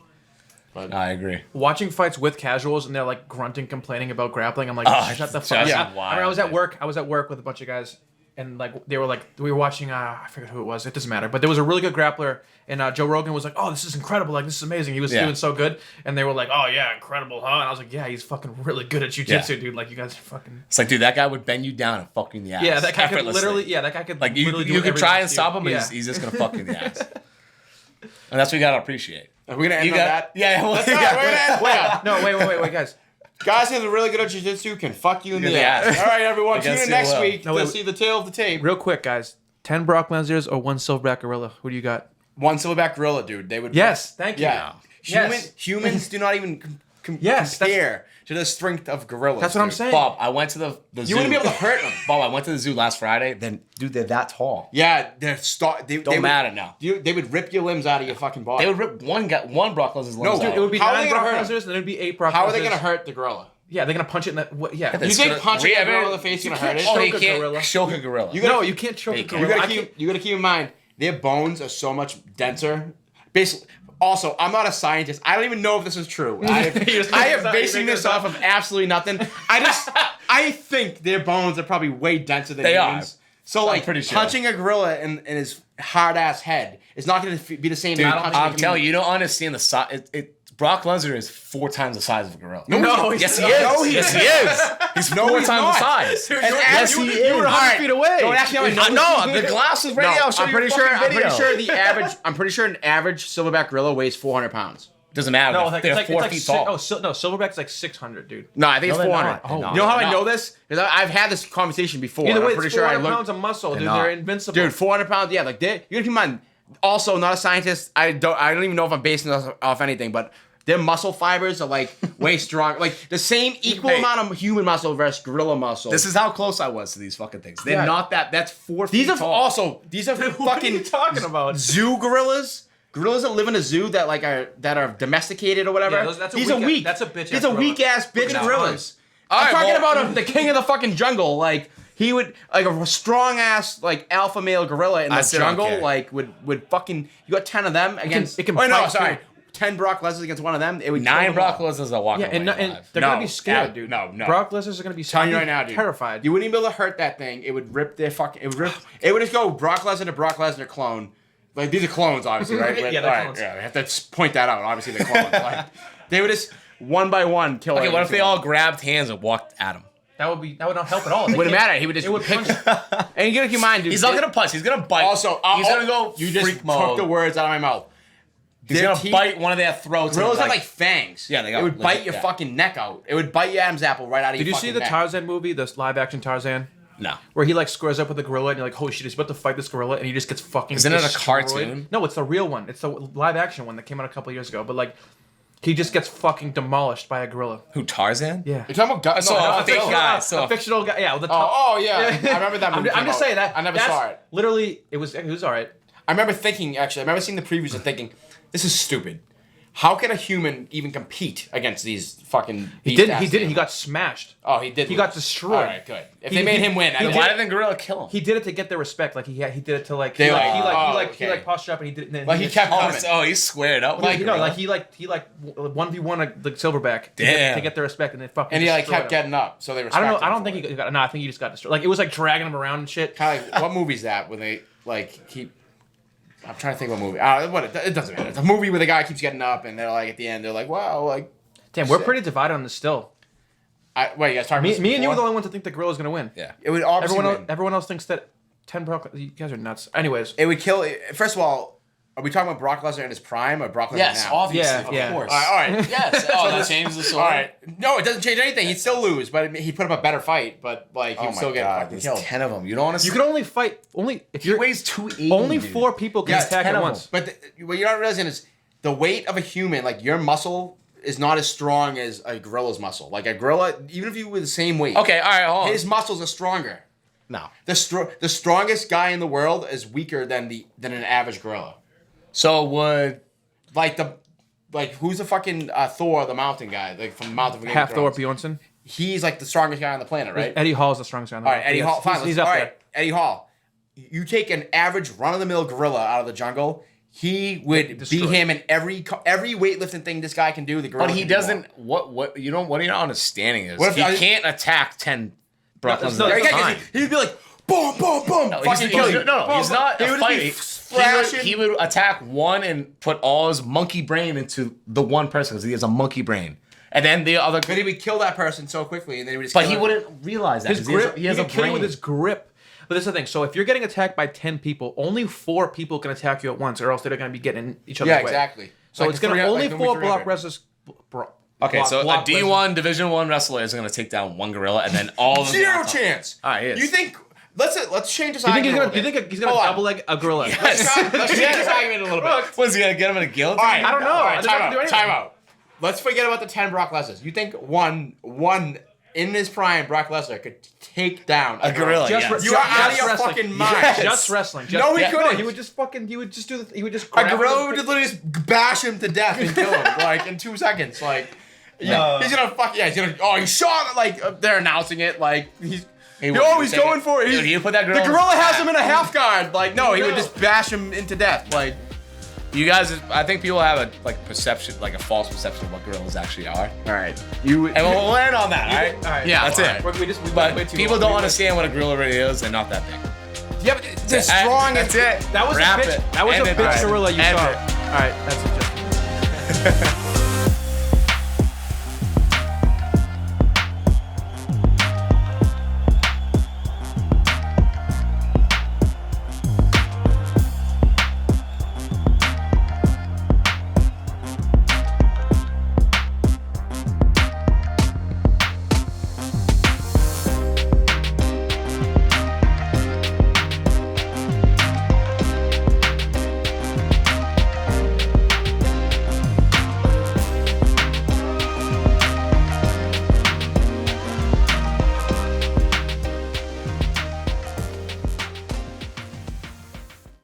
but I agree. Watching fights with casuals and they're like grunting, complaining about grappling. I'm like, Oh, shut the it's fuck just up. wild, I mean, I was at man. work. I was at work with a bunch of guys, and like they were like, we were watching. I forget who it was. It doesn't matter. But there was a really good grappler, and Joe Rogan was like, "Oh, this is incredible! Like this is amazing." He was Yeah. doing so good, and they were like, "Oh yeah, incredible, huh?" And I was like, "Yeah, he's fucking really good at jujitsu, dude. Like you guys are fucking." It's like, dude, that guy would bend you down and fuck you in the ass. Yeah, that guy could effortlessly. literally. Yeah, that guy could Like you literally do could whatever he try wants and to. stop him, but Yeah. he's just gonna fuck you in the ass. And that's what you gotta appreciate. are we gonna end You on got that? yeah. Well, That's not, we're gonna end. Wait, No, wait, guys. guys who's really good at jiu-jitsu can fuck you in the the ass. ass. All right, everyone, tune Against in your next will. week No, to wait. see the tail of the tape. Real quick, guys. 10 Brock Lesnar's or 1 Silverback Gorilla? Who do you got? One silverback gorilla, dude. They would. Yes, thank you. Yeah. Yes. Humans do not even Yes, compare to the strength of gorillas. That's what I'm dude. saying. Bob, I went to the zoo. You wouldn't be able to hurt them. Bob, I went to the zoo last Friday. Then, dude, they're that tall. Yeah, they Don't matter now. They would rip your limbs out of your fucking body. They would rip one Brock Lesnar's No, limbs dude, out. It would be How are 9 they gonna Brock hurt him? Lesnar's, and it would be 8 Brock How are they Lesnar's. gonna hurt the gorilla? Yeah, they're gonna punch it in the. Yeah. You It's think gonna- punching a Re- gorilla in the face is gonna hurt it? choke Oh, a you can't gorilla. choke a gorilla. No, you can't choke You a can't. gorilla. You gotta keep in mind their bones are so much denser. Basically, also, I'm not a scientist. I don't even know if this is true. I just- am you basing make this this up. off of absolutely nothing. I think their bones are probably way denser than They are. humans. So like pretty sure. punching a gorilla in his hard ass head is not going to be the same. Dude, as punching I'm a telling you, you don't understand the size. Brock Lesnar is 4 times the size of a gorilla. No, yes, he not. is. No, he yes, he isn't. is. He's No, 4 he's times not. the size. Dude, Yes, you, he you were is. 100 feet away. Don't ask me how I know. I know. The glass is right No, here. I'll show I'm you pretty the sure. fucking I'm pretty video. sure the average. I'm pretty sure an average silverback gorilla weighs 400 pounds. Doesn't matter. No, They're 4 feet tall. Oh, no, Silverback's like 600, dude. No, I think No, it's they're 400. not. They're not. You know how They're I know not. this? Because I've had this conversation before. Either and way, I'm pretty it's sure 400 I pounds looked. of muscle, dude. not. They're invincible. Dude, 400 pounds. Yeah, like you gotta keep in mind. Also, not a scientist. I don't even know if I'm basing this off anything, but their muscle fibers are like way strong. Like the same equal Hey. amount of human muscle versus gorilla muscle. This is how close I was to these fucking things. They're Yeah. not that. That's 4 feet these are tall. also these are What are fucking you talking about? zoo gorillas. Gorillas that live in a zoo that are domesticated or whatever. Yeah, that's a these are weak- weak. that's a bitch These ass are gorilla. weak ass bitch at gorillas. All I'm right, talking well- about the king of the fucking jungle. Like he would like a strong ass like alpha male gorilla in I the still don't jungle. care. Like would fucking you got 10 of them against. it can oh no, fight, sorry. too. 10 Brock Lesnar's against one of them, it would kill 9 them Brock all. Lesnar's are walking Yeah, and away alive. they're gonna be scared, dude. No. Brock Lesnar's are gonna be Telling you right now, dude. terrified. You wouldn't even be able to hurt that thing. It would rip their fucking. It would just go Brock Lesnar to Brock Lesnar clone. Like these are clones, obviously, right? Yeah, they're clones. Yeah, I have to point that out. Obviously, they're clones. Like they would just one by one kill. Okay, every what if they single all one. grabbed hands and walked at him? That would not help at all. They Wouldn't can't- matter. He would just It would pick. punch. And you gotta keep in mind, dude. He's not gonna punch. He's gonna bite. Also, he's gonna go You just freak took mode. the words out of my mouth. He's Their gonna teeth- bite one of their throats. Gorillas and, have like fangs. Yeah, they got It would legit- bite your yeah. fucking neck out. It would bite your Adam's apple right out of Did your you fucking see the neck. Tarzan movie, this live action Tarzan? No. Where he like squares up with a gorilla and you're like, holy shit, he's about to fight this gorilla and he just gets fucking Isn't it a destroyed. cartoon? No, it's the real one. It's the live action one that came out a couple years ago. But like, he just gets fucking demolished by a gorilla. Who, Tarzan? Yeah. You're talking about So, a fake guy. A So, fictional guy. Yeah. With the Oh yeah. I remember that movie. I'm just saying that. I never that's saw it. Literally, it was all right. I remember thinking, actually, I remember seeing the previews and thinking, this is stupid. How can a human even compete against these fucking He beast didn't. ass He didn't. He animals? got smashed. Oh, he did. He lose. got destroyed. All right, good. If He- they made he- him win, he I then don't why know. didn't the gorilla kill him? He did it to get their respect. Like he did it to like They he like- he okay. postured up and he did. And Like, he kept Oh, coming. oh, he's squared up. Like, with no, the like gorilla? he 1v1 the silverback Damn. to get their respect, and then fucking. And he like destroyed kept him. getting up, so they I respected don't know. I him don't for think it. he got. No, I think he just got destroyed. Like it was like dragging him around and shit. Kind of like, what movie's that when they like keep? I'm trying to think what movie. What it doesn't matter. It's a movie where the guy keeps getting up, and they're like at the end, they're like, wow, like. Damn, we're shit. pretty divided on this still. Wait, you guys talking about Me this and you are the before? only ones that think the gorilla's gonna win. Yeah. It would obviously Everyone win. else thinks that 10 Brock. You guys are nuts. Anyways, It would kill. First of all, are we talking about Brock Lesnar in his prime or Brock Lesnar Yes, now? obviously. Yeah, Of yeah. course. All right. Yes. Oh, that changes the story. All right. No, it doesn't change anything. He'd still lose, but he'd put up a better fight. But like, Oh he'd my still get God, fucking there's killed. 10 of them. You don't want to. you can only fight if He you're weighs 280. only dude. 4 people can Yeah, attack 10 at of once. But what you're not realizing is the weight of a human, like your muscle, is not as strong as a gorilla's muscle. Like a gorilla, even if you were the same weight, Okay, all right, hold on. his muscles are stronger. No. The strongest guy in the world is weaker than an average gorilla. So would. Like who's the fucking Thor, the mountain guy, like from the Mountain of Game of Half Thor Thrones? Bjornsson. He's like the strongest guy on the planet, right? Eddie Hall's the strongest guy. On the All right, Eddie yes, Hall. Fine, He's all up right, there. Eddie Hall. You take an average run-of-the-mill gorilla out of the jungle, he would Destroy. beat him in every weightlifting thing this guy can do. The gorilla, But he can do doesn't. more. What you're not understanding is What if he I- can't attack 10 Brock No, Lesnar no, at a Yeah, 'cause time. he'd be like, boom, boom, boom, No, fucking kill you. he's not He a would fighter. just be thrashing. He would attack one and put all his monkey brain into the one person because he has a monkey brain, and then the other. But he would kill that person so quickly, and then he would just. But kill he him. wouldn't realize that. His 'cause grip. He has he a can kill you brain. with his grip. But this is the thing. So if you're getting attacked by 10 people, only 4 people can attack you at once, or else they're going to be getting in each other's Yeah, way. exactly. So Like it's the going to 300 only like the 4 movie block 300. wrestlers. Okay, so a block D1 Division 1 wrestler is going to take down one gorilla, and then all of them. Zero on top. chance. All right, yes. You think? Let's change this Do you think argument. he's going to Hold on. double leg a gorilla? Let's change this argument a little bit. What's he going to get him in a guillotine? All right, I don't know. All right, I don't have to do anything. time out. Let's forget about the 10 Brock Lesnars. You think one in his prime, Brock Lesnar could take down A gorilla, Just yes. You are out of just your wrestling. fucking mind. Yes. Just wrestling. Just, No, he couldn't. He would just A grab gorilla him would and just literally just bash him to death and kill him like in 2 seconds. Like, he's gonna fuck. Yeah, he's gonna. Oh, he shot. Like they're announcing it. Like he's. He Yo, would he's take going it. for it. Dude, He's- you put that The gorilla. gorilla has him in a half guard. Like, no, he would No. just bash him into death. Like, You guys, I think people have a perception, like a false perception of what gorillas actually are. all right, you. And we'll end on that, all right? All right. Yeah, That's all it. right. We went But way too people long. don't understand what a gorilla really is. They're not that big. Yeah, but they're strong. That's it. That was Wrap a bitch. it. That was End a it. bitch All right. gorilla you End saw. it. All right, that's a joke.